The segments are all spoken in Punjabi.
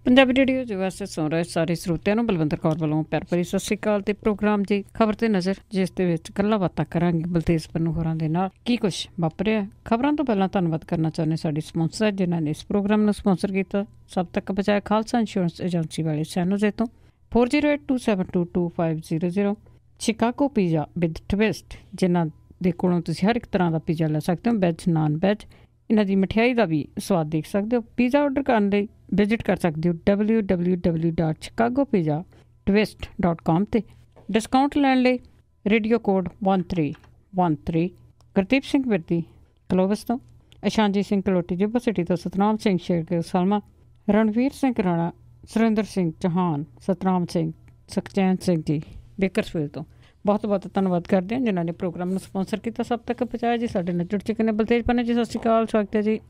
ਪੰਜਾਬੀ ਰੇਡੀਓ ਜੋ ਵਾਸਤੇ ਸੁਣ ਰਹੇ ਸਾਰੇ ਸਰੋਤਿਆਂ ਨੂੰ ਬਲਵਿੰਦਰ ਕੌਰ ਵੱਲੋਂ ਪਿਆਰ ਭਰੀ ਸਤਿ ਸ਼੍ਰੀ ਅਕਾਲ। ਤੇ ਪ੍ਰੋਗਰਾਮ ਜੀ ਖਬਰ ਤੇ ਨਜ਼ਰ, ਜਿਸ ਦੇ ਵਿੱਚ ਗੱਲਾਂ ਬਾਤਾਂ ਕਰਾਂਗੇ ਬਲਤੇਜ ਪੰਨੂ ਹੋਰਾਂ ਦੇ ਨਾਲ ਕੀ ਕੁਛ ਵਾਪਰਿਆ। ਖਬਰਾਂ ਤੋਂ ਪਹਿਲਾਂ ਧੰਨਵਾਦ ਕਰਨਾ ਚਾਹੁੰਦੇ ਸਾਡੇ ਸਪਾਂਸਰ ਜਿਨ੍ਹਾਂ ਨੇ ਇਸ ਪ੍ਰੋਗਰਾਮ ਨੂੰ ਸਪਾਂਸਰ ਕੀਤਾ। ਸਭ ਤੱਕ ਬਚਾਇਆ ਖਾਲਸਾ ਇੰਸ਼ੋਰੈਂਸ ਏਜੰਸੀ ਵਾਲੇ ਸੈਨੋਜ਼ੇ ਤੋਂ 4082722500। ਸ਼ਿਕਾਗੋ ਪੀਜ਼ਾ ਵਿਦ ਟਵਿਸਟ, ਜਿਨ੍ਹਾਂ ਦੇ ਕੋਲੋਂ ਤੁਸੀਂ ਹਰ ਇੱਕ ਤਰ੍ਹਾਂ ਦਾ ਪੀਜ਼ਾ ਲੈ ਸਕਦੇ ਹੋ, ਵੈਜ ਨਾਨ ਵੈਜ। ਇਹਨਾਂ ਦੀ ਮਠਿਆਈ ਦਾ ਵੀ ਸਵਾਦ ਦੇਖ ਸਕਦੇ ਹੋ। ਪੀਜ਼ਾ ਆਰਡਰ ਕਰਨ ਲਈ ਵਿਜ਼ਿਟ ਕਰ ਸਕਦੇ ਹੋ www.chicagopizza.twist.com ਤੇ ਡਿਸਕਾਊਂਟ ਲੈਣ ਲਈ ਰੇਡੀਓ ਕੋਡ 1313। ਗੁਰਦੀਪ ਸਿੰਘ ਵਿਰਦੀ ਕਲੋਵਸ ਤੋਂ, ਇਸ਼ਾਨਜੀਤ ਸਿੰਘ ਕਲੋਟੀ ਜੁਬਾ ਸਿਟੀ ਤੋਂ, ਸਤਨਾਮ ਸਿੰਘ ਸ਼ੇਰਗਿਲ ਸਲਮਾ, ਰਣਵੀਰ ਸਿੰਘ ਰਾਣਾ, ਸੁਰਿੰਦਰ ਸਿੰਘ ਚੌਹਾਨ, ਸਤਨਾਮ ਸਿੰਘ, ਸੁਖਚੈਨ ਸਿੰਘ ਜੀ ਬੇਕਰਸਫੀਲਡ ਤੋਂ ਬਹੁਤ ਬਹੁਤ ਧੰਨਵਾਦ ਕਰਦੇ ਹਾਂ ਜਿਨ੍ਹਾਂ ਨੇ ਪ੍ਰੋਗਰਾਮ ਨੂੰ ਸਪਾਂਸਰ ਕੀਤਾ। ਸਭ ਤੱਕ ਪਹੁੰਚਾਇਆ ਜੀ ਸਾਡੇ ਨਾਲ ਜੁੜ ਚੁੱਕੇ ਨੇ ਬਲਤੇਜ ਪੰਨੂ ਜੀ। ਸਤਿ ਸ਼੍ਰੀ ਅਕਾਲ, ਸਵਾਗਤ ਹੈ ਜੀ।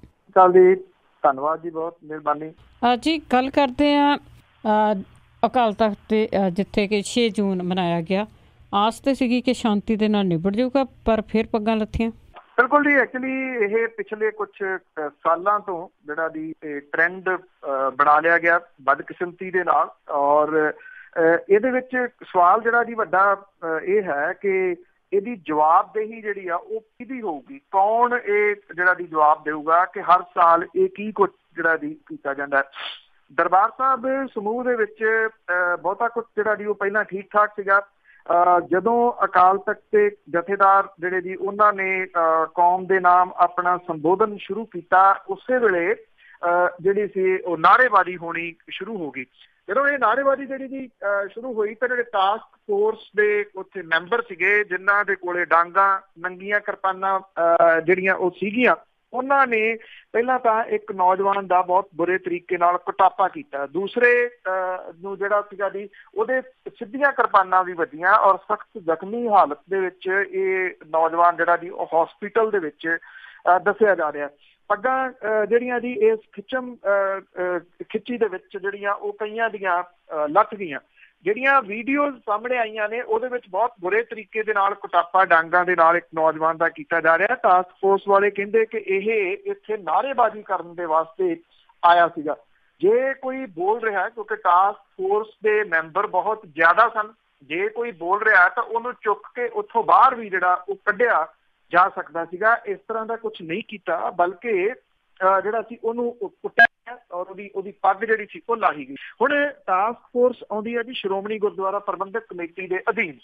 ਧੰਨਵਾਦ ਜੀ, ਬਹੁਤ ਮਿਹਰਬਾਨੀ। ਜੀ ਗੱਲ ਕਰਦੇ ਹਾਂ ਅਕਾਲ ਤਖ਼ਤ ਤੇ, ਜਿੱਥੇ ਕਿ 6 ਜੂਨ ਮਨਾਇਆ ਗਿਆ। ਆਸ ਤੇ ਸੀਗੀ ਕਿ ਸ਼ਾਂਤੀ ਦੇ ਨਾਲ ਨਿਬੜ ਜਾਊਗਾ, ਪਰ ਫਿਰ ਪੱਗਾਂ ਲੱਥੀਆਂ। ਬਿਲਕੁਲ ਜੀ, ਐਕਚੁਅਲੀ ਇਹ ਪਿਛਲੇ ਕੁਛ ਸਾਲਾਂ ਤੋਂ ਜਿਹੜਾ ਦੀ ਟਰੈਂਡ ਬਣਾ ਲਿਆ ਗਿਆ ਬਦਕਿਸਮਤੀ ਦੇ ਨਾਲ। ਔਰ ਇਹਦੇ ਵਿੱਚ ਸਵਾਲ ਜਿਹੜਾ ਜੀ ਵੱਡਾ ਇਹ ਹੈ ਕਿ ਇਹਦੀ ਜਵਾਬਦੇਹੀ ਜਿਹੜੀ ਆ ਉਹ ਕਿਹਦੀ ਹੋਊਗੀ, ਕੌਣ ਇਹ ਜਿਹੜਾ ਦੀ ਜਵਾਬ ਦੇਊਗਾ ਕਿ ਹਰ ਸਾਲ ਇਹ ਕੀ ਕੁਛ ਜਿਹੜਾ ਦੀ ਕੀਤਾ ਜਾਂਦਾ। ਦਰਬਾਰ ਸਾਹਿਬ ਸਮੂਹ ਦੇ ਵਿੱਚ ਬਹੁਤਾ ਕੁਛ ਜਿਹੜਾ ਦੀ ਉਹ ਪਹਿਲਾਂ ਠੀਕ ਠਾਕ ਸੀਗਾ। ਜਦੋਂ ਅਕਾਲ ਤਖ਼ਤ ਦੇ ਜਥੇਦਾਰ ਜਿਹੜੇ ਦੀ ਉਹਨਾਂ ਨੇ ਕੌਮ ਦੇ ਨਾਮ ਆਪਣਾ ਸੰਬੋਧਨ ਸ਼ੁਰੂ ਕੀਤਾ, ਉਸੇ ਵੇਲੇ ਜਿਹੜੀ ਸੀ ਉਹ ਨਾਅਰੇਬਾਜ਼ੀ ਹੋਣੀ ਸ਼ੁਰੂ ਹੋ ਗਈ। ਜਦੋਂ ਇਹ ਨਾਅਰੇਬਾਜ਼ੀ ਜਿਹੜੀ ਦੀ ਸ਼ੁਰੂ ਹੋਈ ਤਾਂ ਜਿਹੜੇ ਟਾਸਕ ਫੋਰਸ ਦੇ ਉੱਥੇ ਮੈਂਬਰ ਸੀਗੇ ਜਿਨ੍ਹਾਂ ਦੇ ਕੋਲੇ ਡਾਂਗਾਂ, ਨੰਗੀਆਂ ਕਿਰਪਾਨਾਂ ਜਿਹੜੀਆਂ ਉਹ ਸੀਗੀਆਂ, ਉਹਨਾਂ ਨੇ ਪਹਿਲਾਂ ਤਾਂ ਇੱਕ ਨੌਜਵਾਨ ਦਾ ਬਹੁਤ ਬੁਰੇ ਤਰੀਕੇ ਨਾਲ ਕੁਟਾਪਾ ਕੀਤਾ। ਦੂਸਰੇ ਨੂੰ ਜਿਹੜਾ ਸੀਗਾ ਜੀ ਉਹਦੇ ਸਿੱਧੀਆਂ ਕਿਰਪਾਨਾਂ ਵੀ ਵੱਜੀਆਂ ਔਰ ਸਖਤ ਜ਼ਖਮੀ ਹਾਲਤ ਦੇ ਵਿੱਚ ਇਹ ਨੌਜਵਾਨ ਜਿਹੜਾ ਜੀ ਉਹ ਹੌਸਪੀਟਲ ਦੇ ਵਿੱਚ ਦੱਸਿਆ ਜਾ ਰਿਹਾ। ਪੱਗਾਂ ਜਿਹੜੀਆਂ ਜੀ ਇਸ ਖਿੱਚੀ ਦੇ ਵਿੱਚ ਜਿਹੜੀਆਂ ਉਹ ਕਈਆਂ ਦੀਆਂ ਲੱਥ ਗਈਆਂ। ਜਿਹੜੀਆਂ ਵੀਡੀਓਜ਼ ਸਾਹਮਣੇ ਆਈਆਂ ਨੇ ਉਹਦੇ ਵਿੱਚ ਬਹੁਤ ਬੁਰੇ ਤਰੀਕੇ ਦੇ ਨਾਲ ਕੁਟਾਪਾ ਡਾਂਗਾਂ ਦੇ ਨਾਲ ਇੱਕ ਨੌਜਵਾਨ ਦਾ ਕੀਤਾ ਜਾ ਰਿਹਾ। ਟਾਸਕ ਫੋਰਸ ਵਾਲੇ ਕਹਿੰਦੇ ਕਿ ਇਹ ਇੱਥੇ ਨਾਅਰੇਬਾਜ਼ੀ ਕਰਨ ਦੇ ਵਾਸਤੇ ਆਇਆ ਸੀਗਾ। ਜੇ ਕੋਈ ਬੋਲ ਰਿਹਾ, ਕਿਉਂਕਿ ਟਾਸਕ ਫੋਰਸ ਦੇ ਮੈਂਬਰ ਬਹੁਤ ਜ਼ਿਆਦਾ ਸਨ, ਜੇ ਕੋਈ ਬੋਲ ਰਿਹਾ ਤਾਂ ਉਹਨੂੰ ਚੁੱਕ ਕੇ ਉੱਥੋਂ ਬਾਹਰ ਵੀ ਜਿਹੜਾ ਉਹ ਕੱਢਿਆ ਜਾ ਸਕਦਾ ਸੀਗਾ। ਇਸ ਤਰ੍ਹਾਂ ਦਾ ਕੁਛ ਨਹੀਂ ਕੀਤਾ, ਬਲਕਿ ਜਿਹੜਾ ਸੀ ਉਹਨੂੰ ਕੁੱਟਿਆ ਔਰ ਉਹਦੀ ਪੱਗ ਜਿਹੜੀ ਸੀ ਉਹ ਲਾਹੀ ਗਈ। ਹੁਣ ਟਾਸਕ ਫੋਰਸ ਆਉਂਦੀ ਹੈ ਜੀ ਸ਼੍ਰੋਮਣੀ ਗੁਰਦੁਆਰਾ ਪ੍ਰਬੰਧਕ ਕਮੇਟੀ ਦੇ ਅਧੀਨ।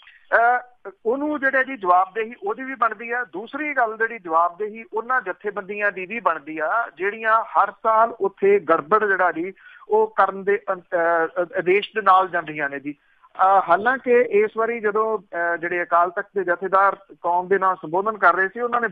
ਉਹਨੂੰ ਜਿਹੜਾ ਜੀ ਜਵਾਬਦੇਹੀ ਉਹਦੀ ਵੀ ਬਣਦੀ ਆ। ਦੂਸਰੀ ਗੱਲ ਜਿਹੜੀ ਜਵਾਬਦੇਹੀ ਉਹਨਾਂ ਜਥੇਬੰਦੀਆਂ ਦੀ ਵੀ ਬਣਦੀ ਆ ਜਿਹੜੀਆਂ ਹਰ ਸਾਲ ਉੱਥੇ ਗੜਬੜ ਜਿਹੜਾ ਜੀ ਉਹ ਕਰਨ ਦੇ ਆਦੇਸ਼ ਦੇ ਨਾਲ ਜਾਂਦੀਆਂ ਨੇ ਜੀ। ਹਾਲਾਂਕਿ ਇਸ ਵਾਰੀ ਜਦੋਂ ਜਿਹੜੇ ਅਕਾਲ ਤਖ਼ਤ ਦੇ ਜਥੇਦਾਰ ਕੌਮ ਦੇ ਨਾਲ ਸੰਬੋਧਨ ਕਰ ਰਹੇ ਸੀ, ਉਹਨਾਂ ਨੇ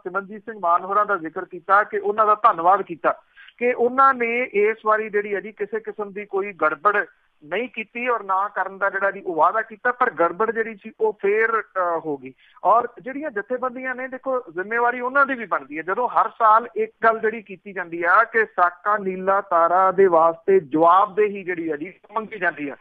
ਸਿਮਰਨਜੀਤ ਸਿੰਘ ਮਾਨ ਹੋਰਾਂ ਦਾ ਜ਼ਿਕਰ ਕੀਤਾ ਕਿ ਉਹਨਾਂ ਦਾ ਧੰਨਵਾਦ ਕੀਤਾ ਕਿ ਉਹਨਾਂ ਨੇ ਇਸ ਵਾਰੀ ਜਿਹੜੀ ਹੈ ਜੀ ਕਿਸੇ ਕਿਸਮ ਦੀ ਕੋਈ ਗੜਬੜ ਨਹੀਂ ਕੀਤੀ ਔਰ ਨਾ ਕਰਨ ਦਾ ਜਿਹੜਾ ਜੀ ਉਹ ਵਾਅਦਾ ਕੀਤਾ, ਪਰ ਗੜਬੜ ਜਿਹੜੀ ਸੀ ਉਹ ਫੇਰ ਹੋ ਗਈ। ਔਰ ਜਿਹੜੀਆਂ ਜਥੇਬੰਦੀਆਂ ਨੇ, ਦੇਖੋ ਜ਼ਿੰਮੇਵਾਰੀ ਉਹਨਾਂ ਦੀ ਵੀ ਬਣਦੀ ਹੈ। ਜਦੋਂ ਹਰ ਸਾਲ ਇੱਕ ਗੱਲ ਜਿਹੜੀ ਕੀਤੀ ਜਾਂਦੀ ਆ ਕਿ ਸਾਕਾ ਨੀਲਾ ਤਾਰਾ ਦੇ ਵਾਸਤੇ ਜਵਾਬਦੇਹੀ ਜਿਹੜੀ ਹੈ ਜੀ ਮੰਗੀ ਜਾਂਦੀ ਆ।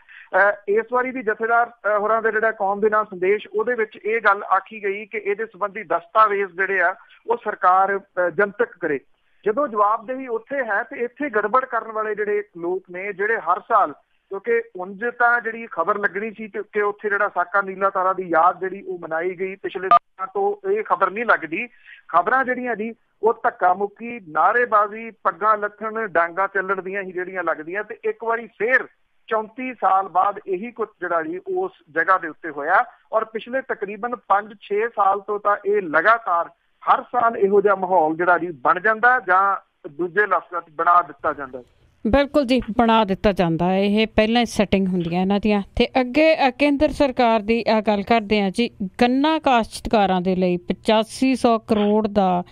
ਇਸ ਵਾਰੀ ਵੀ ਜਥੇਦਾਰ ਹੋਰਾਂ ਦੇ ਜਿਹੜਾ ਕੌਮ ਦੇ ਨਾਲ ਸੰਦੇਸ਼ ਉਹਦੇ ਵਿੱਚ ਇਹ ਗੱਲ ਆਖੀ ਗਈ ਕਿ ਇਹਦੇ ਸੰਬੰਧੀ ਦਸਤਾਵੇਜ਼ ਜਿਹੜੇ ਆ ਉਹ ਸਰਕਾਰ ਜਨਤਕ ਕਰੇ। ਜਦੋਂ ਜਵਾਬਦੇਹੀ ਉੱਥੇ ਹੈ ਤੇ ਇੱਥੇ ਗੜਬੜ ਕਰਨ ਵਾਲੇ ਜਿਹੜੇ ਲੋਕ ਨੇ, ਜਿਹੜੇ ਹਰ ਸਾਲ, ਕਿਉਂਕਿ ਉਂਝ ਤਾਂ ਜਿਹੜੀ ਖਬਰ ਲੱਗਣੀ ਸੀ ਕਿ ਉੱਥੇ ਜਿਹੜਾ ਸਾਕਾ ਨੀਲਾ ਤਾਰਾ ਦੀ ਯਾਦ ਜਿਹੜੀ ਉਹ ਮਨਾਈ ਗਈ, ਪਿਛਲੇ ਦਿਨਾਂ ਤੋਂ ਇਹ ਖਬਰ ਨਹੀਂ ਲੱਗਦੀ। ਖਬਰਾਂ ਜਿਹੜੀਆਂ ਜੀ ਉਹ ਧੱਕਾ ਮੁੱਕੀ, ਨਾਅਰੇਬਾਜ਼ੀ, ਪੱਗਾਂ ਲੱਥਣ, ਡਾਂਗਾ ਚੱਲਣ ਦੀਆਂ ਹੀ ਜਿਹੜੀਆਂ ਲੱਗਦੀਆਂ। ਤੇ ਇੱਕ ਵਾਰੀ ਫੇਰ 34 ਸਾਲ ਬਾਅਦ ਇਹੀ ਕੁਛ ਜਿਹੜਾ ਜੀ ਉਸ ਜਗ੍ਹਾ ਦੇ ਉੱਤੇ ਹੋਇਆ। ਔਰ ਪਿਛਲੇ ਤਕਰੀਬਨ 5-6 ਸਾਲ ਤੋਂ ਤਾਂ ਇਹ ਲਗਾਤਾਰ ਹਰ ਸਾਲ ਇਹੋ ਜਿਹਾ ਮਾਹੌਲ ਜਿਹੜਾ ਜੀ ਬਣ ਜਾਂਦਾ ਜਾਂ ਦੂਜੇ ਲਫ਼ਜ਼ਾਂ 'ਚ ਬਣਾ ਦਿੱਤਾ ਜਾਂਦਾ। ਬਿਲਕੁਲ ਜੀ, ਬਣਾ ਦਿੱਤਾ ਜਾਂਦਾ। ਇਹ ਪਹਿਲਾਂ ਹੀ ਸੈਟਿੰਗ ਹੁੰਦੀਆਂ ਇਹਨਾਂ ਦੀਆਂ। ਤੇ ਅੱਗੇ ਕੇਂਦਰ ਸਰਕਾਰ ਦੀ ਗੱਲ ਕਰਦੇ ਹਾਂ ਜੀ। ਗੰਨਾ ਕਾਸ਼ਤਕਾਰਾਂ ਦੇ ਲਈ 8500 ਕਰੋੜ ਦਾ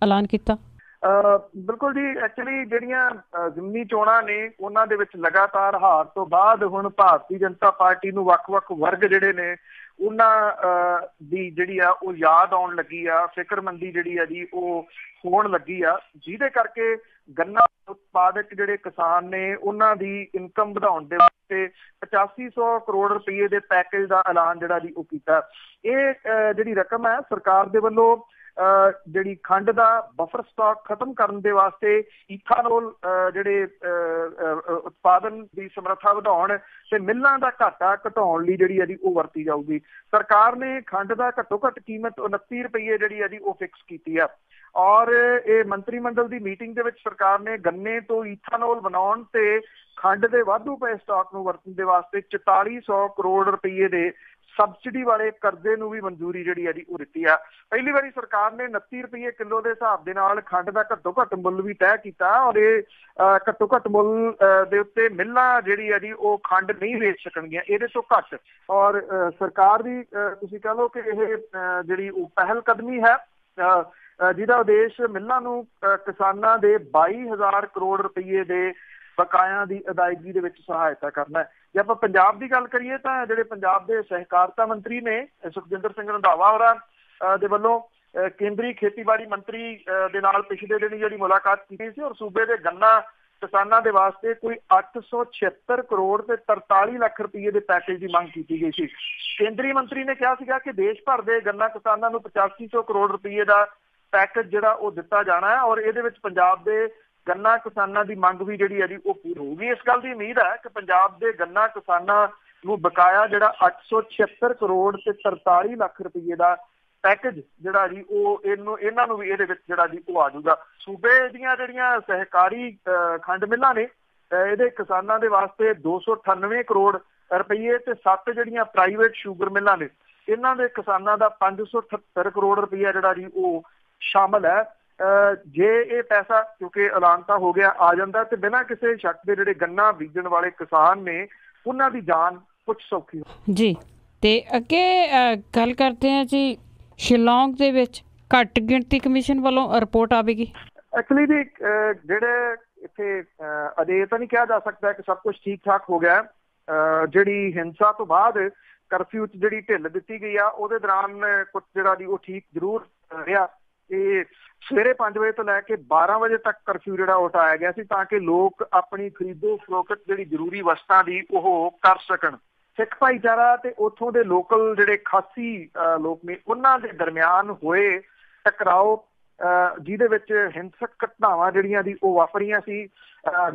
ਐਲਾਨ ਕੀਤਾ। ਬਿਲਕੁਲ ਜੀ, ਐਕਚੁਅਲੀ ਜਿਹੜੀਆਂ ਜ਼ਿਮਨੀ ਚੋਣਾਂ ਨੇ ਉਹਨਾਂ ਦੇ ਵਿੱਚ ਲਗਾਤਾਰ ਹਾਰ ਤੋਂ ਬਾਅਦ ਹੁਣ ਭਾਰਤੀ ਜਨਤਾ ਪਾਰਟੀ ਨੂੰ ਵੱਖ-ਵੱਖ ਵਰਗ ਜਿਹੜੇ ਨੇ ਉਹਨਾਂ ਦੀ ਜਿਹੜੀ ਆ ਉਹ ਯਾਦ ਆਉਣ ਲੱਗੀ ਆ, ਫਿਕਰਮੰਦੀ ਜਿਹੜੀ ਆ ਜੀ ਉਹ ਹੋਣ ਲੱਗੀ ਆ, ਜਿਹਦੇ ਕਰਕੇ ਗੰਨਾ ਉਤਪਾਦਕ ਜਿਹੜੇ ਕਿਸਾਨ ਨੇ ਉਹਨਾਂ ਦੀ ਇਨਕਮ ਵਧਾਉਣ ਦੇ ਵਾਸਤੇ 8500 ਕਰੋੜ ਰੁਪਏ ਦੇ ਪੈਕੇਜ ਦਾ ਐਲਾਨ ਜਿਹੜਾ ਜੀ ਉਹ ਕੀਤਾ। ਇਹ ਜਿਹੜੀ ਰਕਮ ਹੈ ਸਰਕਾਰ ਦੇ ਵੱਲੋਂ ਜਿਹੜੀ ਖੰਡ ਦਾ ਬਫਰ ਸਟਾਕ ਖਤਮ ਕਰਨ ਦੇ ਵਾਸਤੇ ਈਥਾਨੋਲ ਜਿਹੜੇ ਉਤਪਾਦਨ ਦੀ ਸਮਰੱਥਾ ਵਧਾਉਣ ਤੇ ਮਿੱਲਾਂ ਦਾ ਘਾਟਾ ਘਟਾਉਣ ਲਈ ਜਿਹੜੀ ਇਹਦੀ ਉਹ ਵਰਤੀ ਜਾਊਗੀ। ਸਰਕਾਰ ਨੇ ਖੰਡ ਦਾ ਘੱਟੋ ਘੱਟ ਕੀਮਤ 29 ਰੁਪਏ ਜਿਹੜੀ ਇਹਦੀ ਉਹ ਫਿਕਸ ਕੀਤੀ ਆ ਔਰ ਇਹ ਮੰਤਰੀ ਮੰਡਲ ਦੀ ਮੀਟਿੰਗ ਦੇ ਵਿੱਚ ਸਰਕਾਰ ਨੇ ਗੰਨੇ ਤੋਂ ਈਥਾਨੋਲ ਬਣਾਉਣ ਤੇ ਖੰਡ ਦੇ ਵਾਧੂ ਪਏ ਸਟਾਕ ਨੂੰ ਵਰਤਣ ਦੇ ਵਾਸਤੇ 4400 ਕਰੋੜ ਰੁਪਏ ਦੇ ਸਬਸਿਡੀ ਵਾਲੇ ਕਰਜ਼ੇ ਨੂੰ ਵੀ ਮਨਜ਼ੂਰੀ ਜਿਹੜੀ ਇਹਦੀ ਉਹ ਦਿੱਤੀ ਆ। ਪਹਿਲੀ ਵਾਰੀ ਸਰਕਾਰ ਨੇ 29 ਰੁਪਏ ਕਿਲੋ ਦੇ ਹਿਸਾਬ ਦੇ ਨਾਲ ਖੰਡ ਦਾ ਘੱਟੋ ਘੱਟ ਮੁੱਲ ਵੀ ਤੈਅ ਕੀਤਾ ਔਰ ਇਹ ਘੱਟੋ ਘੱਟ ਮੁੱਲ ਦੇ ਉੱਤੇ ਮਿੱਲਾਂ ਜਿਹੜੀ ਇਹਦੀ ਉਹ ਖੰਡ ਨਹੀਂ ਵੇਚ ਸਕਣਗੀਆਂ ਇਹਦੇ ਤੋਂ ਘੱਟ। ਔਰ ਸਰਕਾਰ ਦੀ ਤੁਸੀਂ ਕਹ ਲਓ ਕਿ ਇਹ ਜਿਹੜੀ ਉਹ ਪਹਿਲ ਕਦਮੀ ਹੈ ਜਿਹਦਾ ਉਦੇਸ਼ ਮਿੱਲਾਂ ਨੂੰ ਕਿਸਾਨਾਂ ਦੇ 22,000 ਕਰੋੜ ਰੁਪਏ ਦੇ ਬਕਾਇਆਂ ਦੀ ਅਦਾਇਗੀ ਦੇ ਵਿੱਚ ਸਹਾਇਤਾ ਕਰਨਾ ਹੈ। ਜੇ ਆਪਾਂ ਪੰਜਾਬ ਦੀ ਗੱਲ ਕਰੀਏ ਤਾਂ ਜਿਹੜੇ ਪੰਜਾਬ ਦੇ ਸਹਿਕਾਰਤਾ ਮੰਤਰੀ ਨੇ ਸੁਖਜਿੰਦਰ ਸਿੰਘ ਰੰਧਾਵਾ ਹੋਰਾਂ ਦੇ ਵੱਲੋਂ ਕੇਂਦਰੀ ਖੇਤੀਬਾੜੀ ਮੰਤਰੀ ਦੇ ਨਾਲ ਪਿਛਲੇ ਦਿਨ ਜਿਹੜੀ ਮੁਲਾਕਾਤ ਕੀਤੀ ਸੀ ਔਰ ਸੂਬੇ ਦੇ ਗੰਨਾ ਕਿਸਾਨਾਂ ਦੇ ਵਾਸਤੇ ਕੋਈ 876 ਕਰੋੜ ਤੇ 43 ਲੱਖ ਰੁਪਏ ਦੇ ਪੈਕੇਜ ਦੀ ਮੰਗ ਕੀਤੀ ਗਈ ਸੀ। ਕੇਂਦਰੀ ਮੰਤਰੀ ਨੇ ਕਿਹਾ ਸੀਗਾ ਕਿ ਦੇਸ਼ ਭਰ ਦੇ ਗੰਨਾ ਕਿਸਾਨਾਂ ਨੂੰ 8500 ਕਰੋੜ ਰੁਪਏ ਦਾ ਪੈਕੇਜ ਜਿਹੜਾ ਉਹ ਦਿੱਤਾ ਜਾਣਾ ਹੈ ਔਰ ਇਹਦੇ ਵਿੱਚ ਪੰਜਾਬ ਦੇ ਗੰਨਾ ਕਿਸਾਨਾਂ ਦੀ ਮੰਗ ਵੀ ਜਿਹੜੀ ਇਹਦੀ ਉਹ ਪੂਰੀ ਹੋਊਗੀ। ਇਸ ਗੱਲ ਦੀ ਉਮੀਦ ਹੈ ਕਿ ਪੰਜਾਬ ਦੇ ਗੰਨਾ ਕਿਸਾਨਾਂ ਨੂੰ ਬਕਾਇਆ ਜਿਹੜਾ 876 ਕਰੋੜ ਤੇ 43 ਲੱਖ ਰੁਪਏ ਦਾ ਪੈਕੇਜ ਜਿਹੜਾ ਜੀ ਉਹ ਇਹਨਾਂ ਨੂੰ ਵੀ ਇਹਦੇ ਵਿੱਚ ਜਿਹੜਾ ਜੀ ਉਹ ਆ ਜਾਊਗਾ। ਸੂਬੇ ਦੀਆਂ ਜਿਹੜੀਆਂ ਸਹਿਕਾਰੀ ਖੰਡ ਮਿੱਲਾਂ ਨੇ ਇਹਦੇ ਕਿਸਾਨਾਂ ਦੇ ਵਾਸਤੇ 298 ਕਰੋੜ ਰੁਪਏ ਤੇ 7 ਜਿਹੜੀਆਂ ਪ੍ਰਾਈਵੇਟ ਸ਼ੂਗਰ ਮਿੱਲਾਂ ਨੇ ਇਹਨਾਂ ਦੇ ਕਿਸਾਨਾਂ ਦਾ 578 ਕਰੋੜ ਰੁਪਇਆ ਜਿਹੜਾ ਜੀ ਉਹ ਸ਼ਾਮਲ ਹੈ। ਜੇ ਇਹ ਪੈਸਾ ਕਿਉਂਕਿ ਐਲਾਨ ਤਾਂ ਹੋ ਗਿਆ ਆ ਜਾਂਦਾ ਤੇ ਬਿਨਾਂ ਕਿਸੇ ਸ਼ੱਕ ਦੇ ਜਿਹੜੇ ਗੰਨਾ ਬੀਜਣ ਵਾਲੇ ਕਿਸਾਨ ਨੇ ਉਹਨਾਂ ਦੀ ਜਾਨ ਕੁਛ ਸੌਖੀ ਜੀ। ਤੇ ਅੱਗੇ ਗੱਲ ਕਰਦੇ ਹਾਂ ਜੀ, ਸ਼ਿਲੌਂਗ ਦੇ ਵਿੱਚ ਘੱਟ ਗਿਣਤੀ ਕਮਿਸ਼ਨ ਵੱਲੋਂ ਰਿਪੋਰਟ ਆਵੇਗੀ। ਐਕਚੁਅਲੀ ਜੀ ਜਿਹੜੇ ਇੱਥੇ ਅਜੇ ਤਾਂ ਨਹੀਂ ਕਿਹਾ ਜਾ ਸਕਦਾ ਕਿ ਸਭ ਕੁਝ ਠੀਕ ਠਾਕ ਹੋ ਗਿਆ। ਜਿਹੜੀ ਹਿੰਸਾ ਤੋਂ ਬਾਅਦ ਕਰਫਿਊ 'ਚ ਜਿਹੜੀ ਢਿੱਲ ਦਿੱਤੀ ਗਈ ਆ ਉਹਦੇ ਦੌਰਾਨ ਕੁਛ ਜਿਹੜਾ ਦੀ ਉਹ ਠੀਕ ਜ਼ਰੂਰ ਰਿਹਾ। ਇਹ ਸਵੇਰੇ 5 ਵਜੇ ਤੋਂ ਲੈ ਕੇ 12 ਵਜੇ ਤੱਕ ਕਰਫਿਊ ਜਿਹੜਾ ਉਠਾਇਆ ਗਿਆ ਸੀ ਤਾਂ ਕਿ ਲੋਕ ਆਪਣੀ ਖਰੀਦੋ ਫਰੋਖਤ ਜਿਹੜੀ ਜ਼ਰੂਰੀ ਵਸਤਾਂ ਦੀ ਉਹ ਕਰ ਸਕਣ। ਸਿੱਖ ਭਾਈਚਾਰਾ ਤੇ ਉੱਥੋਂ ਦੇ ਲੋਕਲ ਜਿਹੜੇ ਖਾਸੀ ਲੋਕ ਨੇ ਉਹਨਾਂ ਦੇ ਦਰਮਿਆਨ ਹੋਏ ਟਕਰਾਓ ਜਿਹਦੇ ਵਿੱਚ ਹਿੰਸਕ ਘਟਨਾਵਾਂ ਜਿਹੜੀਆਂ ਦੀ ਉਹ ਵਾਪਰੀਆਂ ਸੀ।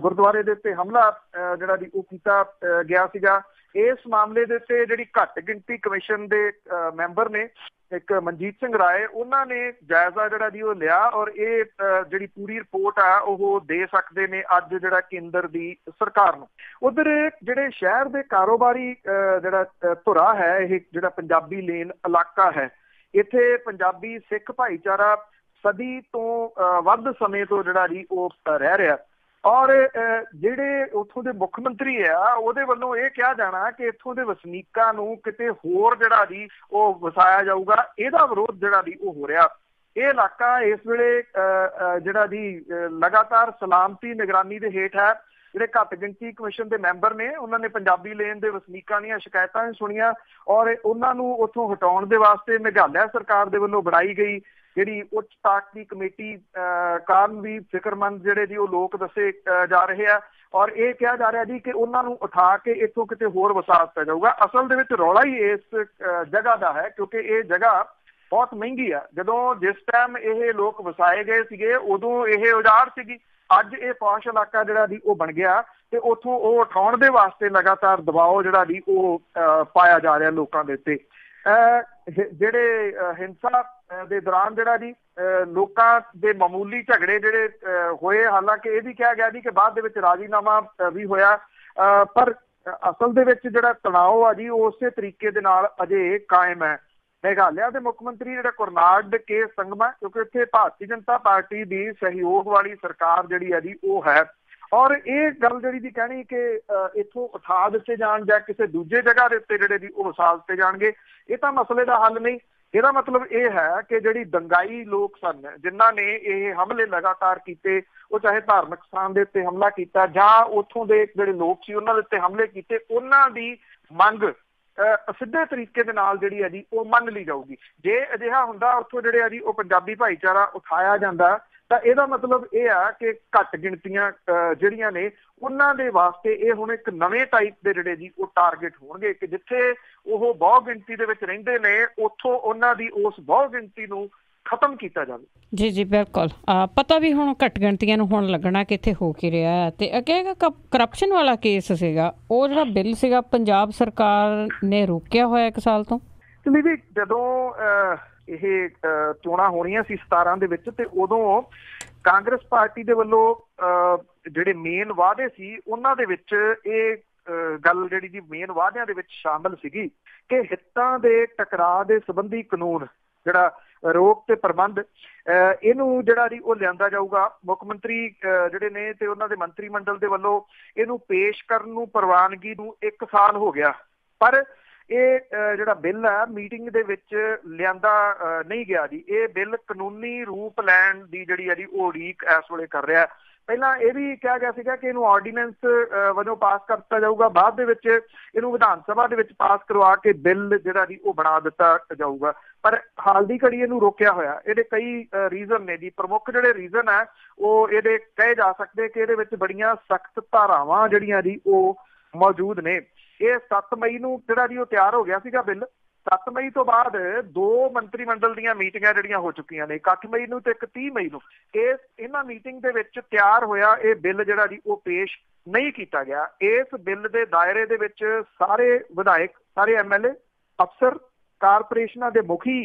ਗੁਰਦੁਆਰੇ ਦੇ ਉੱਤੇ ਹਮਲਾ ਜਿਹੜਾ ਦੀ ਉਹ ਕੀਤਾ ਗਿਆ ਸੀਗਾ। ਇਸ ਮਾਮਲੇ ਦੇ ਉੱਤੇ ਜਿਹੜੀ ਘੱਟ ਗਿਣਤੀ ਕਮਿਸ਼ਨ ਦੇ ਮੈਂਬਰ ਨੇ ਇੱਕ ਮਨਜੀਤ ਸਿੰਘ ਰਾਏ ਉਹਨਾਂ ਨੇ ਜਾਇਜ਼ਾ ਜਿਹੜਾ ਦੀ ਉਹ ਲਿਆ ਔਰ ਇਹ ਜਿਹੜੀ ਪੂਰੀ ਰਿਪੋਰਟ ਆ ਉਹ ਦੇ ਸਕਦੇ ਨੇ ਅੱਜ ਜਿਹੜਾ ਕੇਂਦਰ ਦੀ ਸਰਕਾਰ ਨੂੰ। ਉਧਰ ਜਿਹੜੇ ਸ਼ਹਿਰ ਦੇ ਕਾਰੋਬਾਰੀ ਜਿਹੜਾ ਧੁਰਾ ਹੈ ਇਹ ਜਿਹੜਾ ਪੰਜਾਬੀ ਲੇਨ ਇਲਾਕਾ ਹੈ ਇੱਥੇ ਪੰਜਾਬੀ ਸਿੱਖ ਭਾਈਚਾਰਾ ਸਦੀ ਤੋਂ ਵੱਧ ਸਮੇਂ ਤੋਂ ਜਿਹੜਾ ਜੀ ਉਹ ਰਹਿ ਰਿਹਾ ਔਰ ਜਿਹੜੇ ਉੱਥੋਂ ਦੇ ਮੁੱਖ ਮੰਤਰੀ ਆ ਉਹਦੇ ਵੱਲੋਂ ਇਹ ਕਿਹਾ ਜਾਣਾ ਕਿ ਇੱਥੋਂ ਦੇ ਵਸਨੀਕਾਂ ਨੂੰ ਕਿਤੇ ਹੋਰ ਜਿਹੜਾ ਜੀ ਉਹ ਵਸਾਇਆ ਜਾਊਗਾ ਇਹਦਾ ਵਿਰੋਧ ਜਿਹੜਾ ਜੀ ਉਹ ਹੋ ਰਿਹਾ। ਇਹ ਇਲਾਕਾ ਇਸ ਵੇਲੇ ਜਿਹੜਾ ਜੀ ਲਗਾਤਾਰ ਸਲਾਮਤੀ ਨਿਗਰਾਨੀ ਦੇ ਹੇਠ ਹੈ। ਜਿਹੜੇ ਘੱਟ ਗਿਣਤੀ ਕਮਿਸ਼ਨ ਦੇ ਮੈਂਬਰ ਨੇ ਉਹਨਾਂ ਨੇ ਪੰਜਾਬੀ ਲੇਨ ਦੇ ਵਸਨੀਕਾਂ ਦੀਆਂ ਸ਼ਿਕਾਇਤਾਂ ਵੀ ਸੁਣੀਆਂ ਔਰ ਉਹਨਾਂ ਨੂੰ ਉੱਥੋਂ ਹਟਾਉਣ ਦੇ ਵਾਸਤੇ ਮੇਘਾਲਿਆ ਸਰਕਾਰ ਦੇ ਵੱਲੋਂ ਬਣਾਈ ਗਈ ਜਿਹੜੀ ਉੱਚ ਤਾਕ ਦੀ ਕਮੇਟੀ ਕਾਰਨ ਵੀ ਫਿਕਰਮੰਦ ਜਿਹੜੇ ਜੀ ਉਹ ਲੋਕ ਦੱਸੇ ਜਾ ਰਹੇ ਆ ਔਰ ਇਹ ਕਿਹਾ ਜਾ ਰਿਹਾ ਜੀ ਕਿ ਉਹਨਾਂ ਨੂੰ ਉਠਾ ਕੇ ਇੱਥੋਂ ਕਿਤੇ ਹੋਰ ਵਸਾ ਦਿੱਤਾ ਜਾਊਗਾ। ਅਸਲ ਦੇ ਵਿੱਚ ਰੌਲਾ ਹੀ ਇਸ ਜਗ੍ਹਾ ਦਾ ਹੈ ਕਿਉਂਕਿ ਇਹ ਜਗ੍ਹਾ ਬਹੁਤ ਮਹਿੰਗੀ ਆ। ਜਦੋਂ ਜਿਸ ਟਾਈਮ ਇਹ ਲੋਕ ਵਸਾਏ ਗਏ ਸੀਗੇ ਉਦੋਂ ਇਹ ਉਜਾੜ ਸੀਗੀ। ਅੱਜ ਇਹ ਪੌਸ਼ ਇਲਾਕਾ ਜਿਹੜਾ ਜੀ ਉਹ ਬਣ ਗਿਆ ਤੇ ਉੱਥੋਂ ਉਹ ਉਠਾਉਣ ਦੇ ਵਾਸਤੇ ਲਗਾਤਾਰ ਦਬਾਅ ਜਿਹੜਾ ਜੀ ਉਹ ਪਾਇਆ ਜਾ ਰਿਹਾ ਲੋਕਾਂ ਦੇ ਉੱਤੇ। ਜਿਹੜੇ ਹਿੰਸਾ ਦੇ ਦੌਰਾਨ ਜਿਹੜਾ ਜੀ ਲੋਕਾਂ ਦੇ ਮਾਮੂਲੀ ਝਗੜੇ ਜਿਹੜੇ ਹੋਏ ਹਾਲਾਂਕਿ ਇਹ ਵੀ ਕਿਹਾ ਗਿਆ ਜੀ ਕਿ ਬਾਅਦ ਦੇ ਵਿੱਚ ਰਾਜੀਨਾਮਾ ਵੀ ਹੋਇਆ ਪਰ ਅਸਲ ਦੇ ਵਿੱਚ ਜਿਹੜਾ ਤਣਾਅ ਆ ਜੀ ਉਸੇ ਤਰੀਕੇ ਦੇ ਨਾਲ ਅਜੇ ਕਾਇਮ ਹੈ। ਮੇਘਾਲਿਆ ਦੇ ਮੁੱਖ ਮੰਤਰੀ ਜਿਹੜਾ ਕੁਰਨਾਡ ਕੇ ਸੰਗਮਾ ਕਿਉਂਕਿ ਇੱਥੇ ਭਾਰਤੀ ਜਨਤਾ ਪਾਰਟੀ ਦੀ ਸਹਿਯੋਗ ਵਾਲੀ ਸਰਕਾਰ ਜਿਹੜੀ ਹੈ ਜੀ ਉਹ ਹੈ ਔਰ ਇਹ ਗੱਲ ਜਿਹੜੀ ਦੀ ਕਹਿਣੀ ਕਿ ਇੱਥੋਂ ਉਠਾ ਦਿੱਤੇ ਜਾਣ ਜਾਂ ਕਿਸੇ ਦੂਜੇ ਜਗ੍ਹਾ ਦੇ ਉੱਤੇ ਜਿਹੜੇ ਦੀ ਉਹ ਵਸਾ ਦਿੱਤੇ ਜਾਣਗੇ ਇਹ ਤਾਂ ਮਸਲੇ ਦਾ ਹੱਲ ਨਹੀਂ। ਇਹਦਾ ਮਤਲਬ ਇਹ ਹੈ ਕਿ ਜਿਹੜੀ ਦੰਗਾਈ ਲੋਕ ਸਨ ਜਿਨ੍ਹਾਂ ਨੇ ਇਹ ਹਮਲੇ ਲਗਾਤਾਰ ਕੀਤੇ ਉਹ ਚਾਹੇ ਧਾਰਮਿਕ ਸਥਾਨ ਦੇ ਉੱਤੇ ਹਮਲਾ ਕੀਤਾ ਜਾਂ ਉੱਥੋਂ ਦੇ ਜਿਹੜੇ ਲੋਕ ਸੀ ਉਹਨਾਂ ਦੇ ਉੱਤੇ ਹਮਲੇ ਕੀਤੇ ਉਹਨਾਂ ਦੀ ਮੰਗ ਸਿੱਧੇ ਤਰੀਕੇ ਦੇ ਨਾਲ ਜਿਹੜੀ ਹੈ ਜੀ ਉਹ ਮੰਨ ਲਈ ਜਾਊਗੀ। ਜੇ ਅਜਿਹਾ ਹੁੰਦਾ ਉੱਥੋਂ ਜਿਹੜੇ ਆ ਜੀ ਉਹ ਪੰਜਾਬੀ ਭਾਈਚਾਰਾ ਉਠਾਇਆ ਜਾਂਦਾ ਤਾਂ ਇਹਦਾ ਮਤਲਬ ਇਹ ਆ ਕਿ ਘੱਟ ਗਿਣਤੀਆਂ ਜਿਹੜੀਆਂ ਨੇ ਉਹਨਾਂ ਦੇ ਵਾਸਤੇ ਇਹ ਹੁਣ ਇੱਕ ਨਵੇਂ ਟਾਈਪ ਦੇ ਜਿਹੜੇ ਜੀ ਉਹ ਟਾਰਗੇਟ ਹੋਣਗੇ ਕਿ ਜਿੱਥੇ ਉਹ ਬਹੁ ਗਿਣਤੀ ਦੇ ਵਿੱਚ ਰਹਿੰਦੇ ਨੇ ਉੱਥੋਂ ਉਹਨਾਂ ਦੀ ਉਸ ਬਹੁ ਗਿਣਤੀ ਨੂੰ ਖਤਮ ਕੀਤਾ ਜਾਵੇ। ਜੀ ਜੀ ਬਿਲਕੁਲ। ਪਤਾ ਵੀ ਹੁਣ ਘੱਟ ਗਿਣਤੀਆਂ ਨੂੰ ਹੁਣ ਲੱਗਣਾ ਕਿ ਇੱਥੇ ਹੋ ਕੀ ਰਿਹਾ। ਤੇ ਅੱਗੇ ਕਰਪਸ਼ਨ ਵਾਲਾ ਕੇਸ ਸੀਗਾ, ਉਹ ਜਿਹੜਾ ਬਿੱਲ ਸੀਗਾ ਪੰਜਾਬ ਸਰਕਾਰ ਨੇ ਰੋਕਿਆ ਹੋਇਆ 1 ਸਾਲ ਤੋਂ। ਵੀ ਜਦੋਂ ਇਹ ਚੋਣਾਂ ਹੋਣੀਆਂ ਸੀ 17 ਦੇ ਵਿੱਚ, ਤੇ ਉਦੋਂ ਕਾਂਗਰਸ ਪਾਰਟੀ ਦੇ ਵੱਲੋਂ ਜਿਹੜੇ ਮੇਨ ਵਾਅਦੇ ਸੀ ਉਹਨਾਂ ਦੇ ਵਿੱਚ ਇਹ ਗੱਲ ਜਿਹੜੀ ਜੀ ਮੇਨ ਵਾਅਦਿਆਂ ਦੇ ਵਿੱਚ ਸ਼ਾਮਲ ਸੀਗੀ ਕਿ ਹਿੱਤਾਂ ਦੇ ਟਕਰਾਅ ਦੇ ਸੰਬੰਧੀ ਕਾਨੂੰਨ ਜਿਹੜਾ ਰੋਕ ਤੇ ਪ੍ਰਬੰਧ ਇਹਨੂੰ ਜਿਹੜਾ ਜੀ ਉਹ ਲਿਆਂਦਾ ਜਾਊਗਾ। ਮੁੱਖ ਮੰਤਰੀ ਜਿਹੜੇ ਨੇ ਤੇ ਉਹਨਾਂ ਦੇ ਮੰਤਰੀ ਮੰਡਲ ਦੇ ਵੱਲੋਂ ਇਹਨੂੰ ਪੇਸ਼ ਕਰਨ ਨੂੰ ਪ੍ਰਵਾਨਗੀ ਨੂੰ 1 ਸਾਲ ਹੋ ਗਿਆ, ਪਰ ਇਹ ਜਿਹੜਾ ਬਿੱਲ ਹੈ ਮੀਟਿੰਗ ਦੇ ਵਿੱਚ ਲਿਆਂਦਾ ਨਹੀਂ ਗਿਆ ਜੀ। ਇਹ ਬਿੱਲ ਕਾਨੂੰਨੀ ਰੂਪ ਲੈਣ ਦੀ ਜਿਹੜੀ ਹੈ ਜੀ ਉਹ ਉਡੀਕ ਇਸ ਵੇਲੇ ਕਰ ਰਿਹਾ। ਪਹਿਲਾਂ ਇਹ ਵੀ ਕਿਹਾ ਗਿਆ ਸੀਗਾ ਕਿ ਇਹਨੂੰ ਆਰਡੀਨੈਂਸ ਵਜੋਂ ਪਾਸ ਕਰ ਦਿੱਤਾ ਜਾਊਗਾ, ਬਾਅਦ ਦੇ ਵਿੱਚ ਇਹਨੂੰ ਵਿਧਾਨ ਸਭਾ ਦੇ ਵਿੱਚ ਪਾਸ ਕਰਵਾ ਕੇ ਬਿੱਲ ਜਿਹੜਾ ਜੀ ਉਹ ਬਣਾ ਦਿੱਤਾ ਜਾਊਗਾ, ਪਰ ਹਾਲ ਦੀ ਘੜੀ ਇਹਨੂੰ ਰੋਕਿਆ ਹੋਇਆ। ਇਹਦੇ ਕਈ ਰੀਜ਼ਨ ਨੇ ਜੀ। ਪ੍ਰਮੁੱਖ ਜਿਹੜੇ ਰੀਜ਼ਨ ਹੈ ਉਹ ਇਹਦੇ ਕਹੇ ਜਾ ਸਕਦੇ ਕਿ ਇਹਦੇ ਵਿੱਚ ਬੜੀਆਂ ਸਖਤ ਧਾਰਾਵਾਂ ਜਿਹੜੀਆਂ ਜੀ ਉਹ ਮੌਜੂਦ ਨੇ। ਇਹ 7 ਮਈ ਨੂੰ ਜਿਹੜਾ ਜੀ ਉਹ ਤਿਆਰ ਹੋ ਗਿਆ ਸੀਗਾ ਬਿੱਲ। 7 ਮਈ ਤੋਂ ਬਾਅਦ 2 ਮੰਤਰੀ ਮੰਡਲ ਦੀਆਂ ਮੀਟਿੰਗਾਂ ਜਿਹੜੀਆਂ ਹੋ ਚੁੱਕੀਆਂ ਨੇ, 1 ਮਈ ਨੂੰ ਤੇ ਇੱਕ 30 ਮਈ ਨੂੰ। ਇਹਨਾਂ ਮੀਟਿੰਗ ਦੇ ਵਿੱਚ ਤਿਆਰ ਹੋਇਆ ਇਹ ਬਿੱਲ ਜਿਹੜਾ ਜੀ ਉਹ ਪੇਸ਼ ਨਹੀਂ ਕੀਤਾ ਗਿਆ। ਇਸ ਬਿੱਲ ਦੇ ਦਾਇਰੇ ਦੇ ਵਿੱਚ ਸਾਰੇ ਵਿਧਾਇਕ, ਸਾਰੇ MLA, ਅਫਸਰ, ਕਾਰਪੋਰੇਸ਼ਨਾਂ ਦੇ ਮੁਖੀ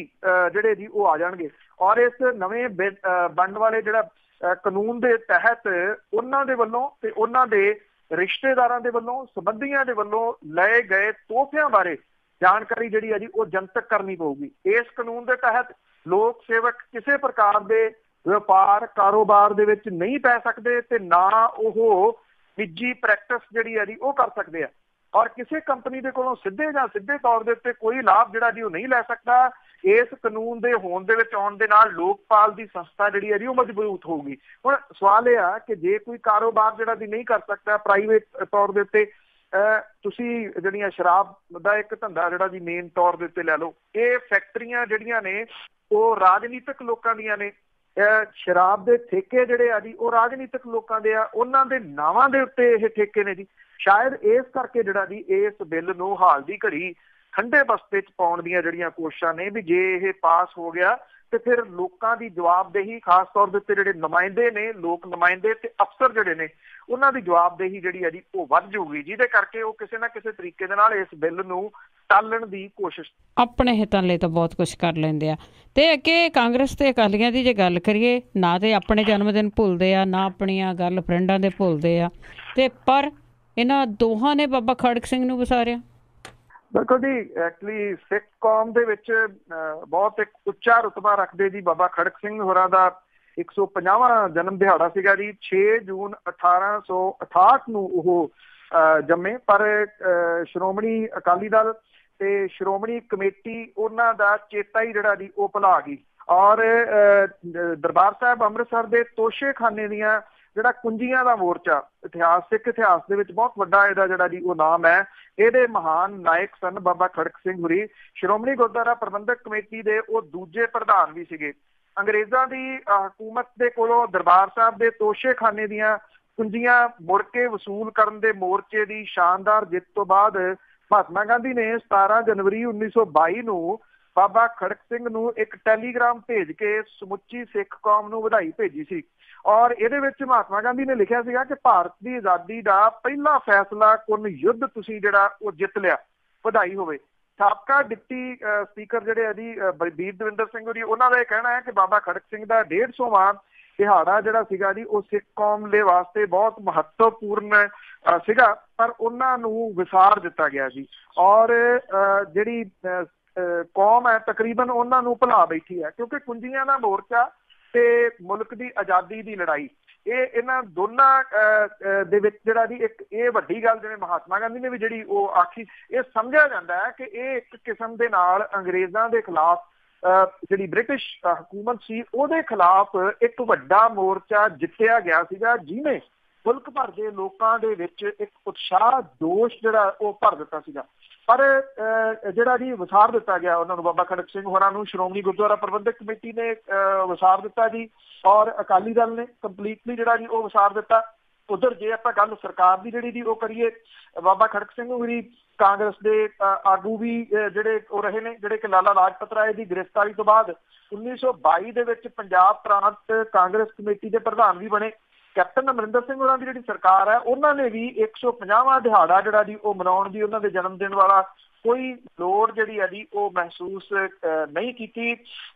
ਜਿਹੜੇ ਜੀ ਉਹ ਆ ਜਾਣਗੇ, ਔਰ ਇਸ ਨਵੇਂ ਬਣਨ ਵਾਲੇ ਜਿਹੜਾ ਕਾਨੂੰਨ ਦੇ ਤਹਿਤ ਉਹਨਾਂ ਦੇ ਵੱਲੋਂ ਤੇ ਉਹਨਾਂ ਦੇ ਰਿਸ਼ਤੇਦਾਰਾਂ ਦੇ ਵੱਲੋਂ, ਸੰਬੰਧੀਆਂ ਦੇ ਵੱਲੋਂ ਲਏ ਗਏ ਤੋਹਫਿਆਂ ਬਾਰੇ ਜਾਣਕਾਰੀ ਜਿਹੜੀ ਹੈ ਜੀ ਉਹ ਜਨਤਕ ਕਰਨੀ ਪਊਗੀ। ਇਸ ਕਾਨੂੰਨ ਦੇ ਤਹਿਤ ਲੋਕ ਸੇਵਕ ਕਿਸੇ ਪ੍ਰਕਾਰ ਦੇ ਵਪਾਰ ਕਾਰੋਬਾਰ ਦੇ ਵਿੱਚ ਨਹੀਂ ਪੈ ਸਕਦੇ ਤੇ ਨਾ ਉਹ ਨਿੱਜੀ ਪ੍ਰੈਕਟਿਸ ਜਿਹੜੀ ਹੈ ਜੀ ਉਹ ਕਰ ਸਕਦੇ ਆ, ਔਰ ਕਿਸੇ ਕੰਪਨੀ ਦੇ ਕੋਲੋਂ ਸਿੱਧੇ ਜਾਂ ਸਿੱਧੇ ਤੌਰ ਦੇ ਉੱਤੇ ਕੋਈ ਲਾਭ ਜਿਹੜਾ ਜੀ ਉਹ ਨਹੀਂ ਲੈ ਸਕਦਾ। ਇਸ ਕਾਨੂੰਨ ਦੇ ਹੋਣ ਦੇ ਵਿੱਚ ਆਉਣ ਦੇ ਨਾਲ ਲੋਕਪਾਲ ਦੀ ਸੰਸਥਾ ਜਿਹੜੀ ਹੈ ਜੀ ਉਹ ਮਜ਼ਬੂਤ ਹੋਊਗੀ। ਹੁਣ ਸਵਾਲ ਇਹ ਆ ਕਿ ਜੇ ਕੋਈ ਕਾਰੋਬਾਰ ਜਿਹੜਾ ਜੀ ਨਹੀਂ ਕਰ ਸਕਦਾ ਪ੍ਰਾਈਵੇਟ ਤੌਰ ਦੇ ਉੱਤੇ, ਤੁਸੀਂ ਜਿਹੜੀਆਂ ਸ਼ਰਾਬ ਦਾ ਇੱਕ ਧੰਦਾ ਜਿਹੜਾ ਜੀ ਮੇਨ ਤੌਰ ਦੇ ਉੱਤੇ ਲੈ ਲਓ, ਇਹ ਫੈਕਟਰੀਆਂ ਜਿਹੜੀਆਂ ਨੇ ਉਹ ਰਾਜਨੀਤਿਕ ਲੋਕਾਂ ਦੀਆਂ ਨੇ। ਸ਼ਰਾਬ ਦੇ ਠੇਕੇ ਜਿਹੜੇ ਆ ਜੀ ਉਹ ਰਾਜਨੀਤਿਕ ਲੋਕਾਂ ਦੇ ਆ, ਉਹਨਾਂ ਦੇ ਨਾਵਾਂ ਦੇ ਉੱਤੇ ਇਹ ਠੇਕੇ ਨੇ ਜੀ। ਸ਼ਾਇਦ ਇਸ ਕਰਕੇ ਜਿਹੜਾ ਜੀ ਇਸ ਬਿੱਲ ਨੂੰ ਹਾਲ ਦੀ ਘੜੀ ਠੰਡੇ ਬਸਤੇ 'ਚ ਪਾਉਣ ਦੀਆਂ ਜਿਹੜੀਆਂ ਕੋਸ਼ਿਸ਼ਾਂ ਨੇ ਵੀ ਜੇ ਇਹ ਪਾਸ ਹੋ ਗਿਆ ਤੇ ਫਿਰ ਲੋਕਾਂ ਦੀ ਜਵਾਬਦੇਹੀ, ਖਾਸ ਤੌਰ ਦੇ ਉੱਤੇ ਜਿਹੜੇ ਨੁਮਾਇੰਦੇ ਨੇ, ਲੋਕ ਨੁਮਾਇੰਦੇ ਤੇ ਅਫਸਰ ਜਿਹੜੇ ਨੇ, ਉਹਨਾਂ ਦੀ ਜਵਾਬਦੇਹੀ ਜਿਹੜੀ ਹੈ ਜੀ ਉਹ ਵੱਧ ਜਾਊਗੀ, ਜਿਹਦੇ ਕਰਕੇ ਉਹ ਕਿਸੇ ਨਾ ਕਿਸੇ ਤਰੀਕੇ ਦੇ ਨਾਲ ਇਸ ਬਿੱਲ ਨੂੰ ਟਾਲਣ ਦੀ ਕੋਸ਼ਿਸ਼, ਆਪਣੇ ਹਿੱਤਾਂ ਲਈ ਤਾਂ ਬਹੁਤ ਕੁਛ ਕਰ ਲੈਂਦੇ ਆ। ਤੇ ਅੱਗੇ ਕਾਂਗਰਸ ਤੇ ਅਕਾਲੀਆਂ ਦੀ ਜੇ ਗੱਲ ਕਰੀਏ, ਨਾ ਤੇ ਆਪਣੇ ਜਨਮ ਦਿਨ ਭੁੱਲਦੇ ਆ, ਨਾ ਆਪਣੀਆਂ ਗਰਲਫਰੈਂਡਾਂ ਦੇ ਭੁੱਲਦੇ ਆ, ਤੇ ਪਰ ਇਹਨਾਂ ਦੋਹਾਂ ਨੇ ਬਾਬਾ ਖੜਕ ਸਿੰਘ ਨੂੰ ਵਿਸਾਰਿਆ। ਬਿਲਕੁਲ ਜੀ। ਐਕਚੁਅਲੀ ਸਿੱਖ ਕੌਮ ਦੇ ਵਿੱਚ ਬਹੁਤ ਇੱਕ ਉੱਚਾ ਰੁਤਬਾ ਰੱਖਦੇ ਜੀ ਬਾਬਾ ਖੜਕ ਸਿੰਘ ਹੋਰਾਂ ਦਾ 150ਵਾਂ ਜਨਮ ਦਿਹਾੜਾ ਸੀਗਾ ਜੀ। 6 ਜੂਨ 1868 ਨੂੰ ਉਹ ਜੰਮੇ, ਪਰ ਸ਼੍ਰੋਮਣੀ ਅਕਾਲੀ ਦਲ ਤੇ ਸ਼੍ਰੋਮਣੀ ਕਮੇਟੀ ਉਹਨਾਂ ਦਾ ਚੇਤਾ ਹੀ ਜਿਹੜਾ ਜੀ ਉਹ ਭੁਲਾ ਗਈ, ਔਰ ਦਰਬਾਰ ਸਾਹਿਬ ਅੰਮ੍ਰਿਤਸਰ ਦੇ ਤੋਸ਼ੇਖਾਨੇ ਦੀਆਂ ਜਿਹੜਾ ਕੁੰਜੀਆਂ ਦਾ ਮੋਰਚਾ, ਇਤਿਹਾਸ, ਸਿੱਖ ਇਤਿਹਾਸ ਦੇ ਵਿੱਚ ਬਹੁਤ ਵੱਡਾ ਇਹਦਾ ਜਿਹੜਾ ਜੀ ਉਹ ਨਾਮ ਹੈ। ਇਹਦੇ ਮਹਾਨ ਨਾਇਕ ਸਨ ਬਾਬਾ ਖੜਕ ਸਿੰਘ ਹੁਰੀ। ਸ਼੍ਰੋਮਣੀ ਗੁਰਦੁਆਰਾ ਪ੍ਰਬੰਧਕ ਕਮੇਟੀ ਦੇ ਉਹ ਦੂਜੇ ਪ੍ਰਧਾਨ ਵੀ ਸੀਗੇ। ਅੰਗਰੇਜ਼ਾਂ ਦੀ ਹਕੂਮਤ ਦੇ ਕੋਲੋਂ ਦਰਬਾਰ ਸਾਹਿਬ ਦੇ ਤੋਸ਼ੇਖਾਨੇ ਦੀਆਂ ਕੁੰਜੀਆਂ ਮੁੜ ਕੇ ਵਸੂਲ ਕਰਨ ਦੇ ਮੋਰਚੇ ਦੀ ਸ਼ਾਨਦਾਰ ਜਿੱਤ ਤੋਂ ਬਾਅਦ ਮਹਾਤਮਾ ਗਾਂਧੀ ਨੇ 17 ਜਨਵਰੀ 1922 ਨੂੰ ਬਾਬਾ ਖੜਕ ਸਿੰਘ ਨੂੰ ਇੱਕ ਟੈਲੀਗ੍ਰਾਮ ਭੇਜ ਕੇ ਸਮੁੱਚੀ ਸਿੱਖ ਕੌਮ ਨੂੰ ਵਧਾਈ ਭੇਜੀ ਸੀ, ਔਰ ਇਹਦੇ ਵਿੱਚ ਮਹਾਤਮਾ ਗਾਂਧੀ ਨੇ ਲਿਖਿਆ ਸੀਗਾ ਕਿ ਭਾਰਤ ਦੀ ਆਜ਼ਾਦੀ ਦਾ ਪਹਿਲਾ ਫੈਸਲਾ ਕੁੰਨ ਯੁੱਧ ਤੁਸੀਂ ਜਿਹੜਾ ਉਹ ਜਿੱਤ ਲਿਆ, ਵਧਾਈ ਹੋਵੇ। ਸਾਬਕਾ ਡਿਪਟੀ ਸਪੀਕਰ ਜਿਹੜੇ ਆ ਜੀ ਬੀਰ ਦਵਿੰਦਰ ਸਿੰਘ ਹੋਰੀ, ਉਹਨਾਂ ਦਾ ਇਹ ਕਹਿਣਾ ਹੈ ਕਿ ਬਾਬਾ ਖੜਕ ਸਿੰਘ ਦਾ 150ਵਾਂ ਦਿਹਾੜਾ ਜਿਹੜਾ ਸੀਗਾ ਜੀ ਉਹ ਸਿੱਖ ਕੌਮ ਦੇ ਵਾਸਤੇ ਬਹੁਤ ਮਹੱਤਵਪੂਰਨ ਸੀਗਾ, ਪਰ ਉਹਨਾਂ ਨੂੰ ਵਿਸਾਰ ਦਿੱਤਾ ਗਿਆ ਜੀ, ਔਰ ਜਿਹੜੀ ਕੌਮ ਹੈ ਤਕਰੀਬਨ ਉਹਨਾਂ ਨੂੰ ਭੁਲਾ ਬੈਠੀ ਹੈ, ਕਿਉਂਕਿ ਕੁੰਜੀਆਂ ਦਾ ਮੋਰਚਾ ਤੇ ਮੁਲਕ ਦੀ ਆਜ਼ਾਦੀ ਦੀ ਲੜਾਈ, ਇਹਨਾਂ ਦੋਨਾਂ ਦੇ ਵਿੱਚ ਜਿਹੜਾ ਜੀ ਇੱਕ ਇਹ ਵੱਡੀ ਗੱਲ ਜਿਵੇਂ ਮਹਾਤਮਾ ਗਾਂਧੀ ਨੇ ਵੀ ਜਿਹੜੀ ਉਹ ਆਖੀ, ਇਹ ਸਮਝਿਆ ਜਾਂਦਾ ਹੈ ਕਿ ਇਹ ਇੱਕ ਕਿਸਮ ਦੇ ਨਾਲ ਅੰਗਰੇਜ਼ਾਂ ਦੇ ਖਿਲਾਫ ਜਿਹੜੀ ਬ੍ਰਿਟਿਸ਼ ਹਕੂਮਤ ਸੀ ਉਹਦੇ ਖਿਲਾਫ ਇੱਕ ਵੱਡਾ ਮੋਰਚਾ ਜਿੱਤਿਆ ਗਿਆ ਸੀਗਾ, ਜਿਹਨੇ ਮੁਲਕ ਭਰ ਦੇ ਲੋਕਾਂ ਦੇ ਵਿੱਚ ਇੱਕ ਉਤਸ਼ਾਹ, ਜੋਸ਼ ਜਿਹੜਾ ਉਹ ਭਰ ਦਿੱਤਾ ਸੀਗਾ। ਪਰ ਜਿਹੜਾ ਜੀ ਵਿਸਾਰ ਦਿੱਤਾ ਗਿਆ ਉਹਨਾਂ ਨੂੰ, ਬਾਬਾ ਖੜਕ ਸਿੰਘ ਹੋਰਾਂ ਨੂੰ ਸ਼੍ਰੋਮਣੀ ਗੁਰਦੁਆਰਾ ਪ੍ਰਬੰਧਕ ਕਮੇਟੀ ਨੇ ਵਿਸਾਰ ਦਿੱਤਾ ਜੀ, ਔਰ ਅਕਾਲੀ ਦਲ ਨੇ ਕੰਪਲੀਟਲੀ ਜਿਹੜਾ ਜੀ ਉਹ ਵਿਸਾਰ ਦਿੱਤਾ। उधर जे आपां गल सरकार दी जिहड़ी दी ओह करिए, बाबा खड़क सिंह होरी कांग्रेस दे आगू भी ਜਿਹੜੇ ਉਹ ਰਹੇ ਨੇ, ਜਿਹੜੇ ਕਿ ਲਾਲਾ ਲਾਜਪਤ ਰਾਏ ਦੀ ਗ੍ਰਿਫਤਾਰੀ ਤੋਂ ਬਾਅਦ 1922 ਦੇ ਵਿੱਚ ਪੰਜਾਬ ਪ੍ਰਾਂਤ ਕਾਂਗਰਸ ਕਮੇਟੀ ਦੇ ਪ੍ਰਧਾਨ ਵੀ ਬਣੇ। ਕੈਪਟਨ ਅਮਰਿੰਦਰ ਸਿੰਘ ਹੋਰਾਂ ਦੀ ਜਿਹੜੀ ਸਰਕਾਰ ਹੈ ਉਹਨਾਂ ਨੇ ਵੀ 150ਵਾਂ ਦਿਹਾੜਾ ਜਿਹੜਾ ਜੀ ਉਹ ਮਨਾਉਣ ਦੀ ਉਹਨਾਂ ਦੇ ਜਨਮ ਦਿਨ ਵਾਲਾ ਕੋਈ ਲੋੜ ਜਿਹੜੀ ਹੈ ਜੀ ਉਹ ਮਹਿਸੂਸ ਨਹੀਂ ਕੀਤੀ।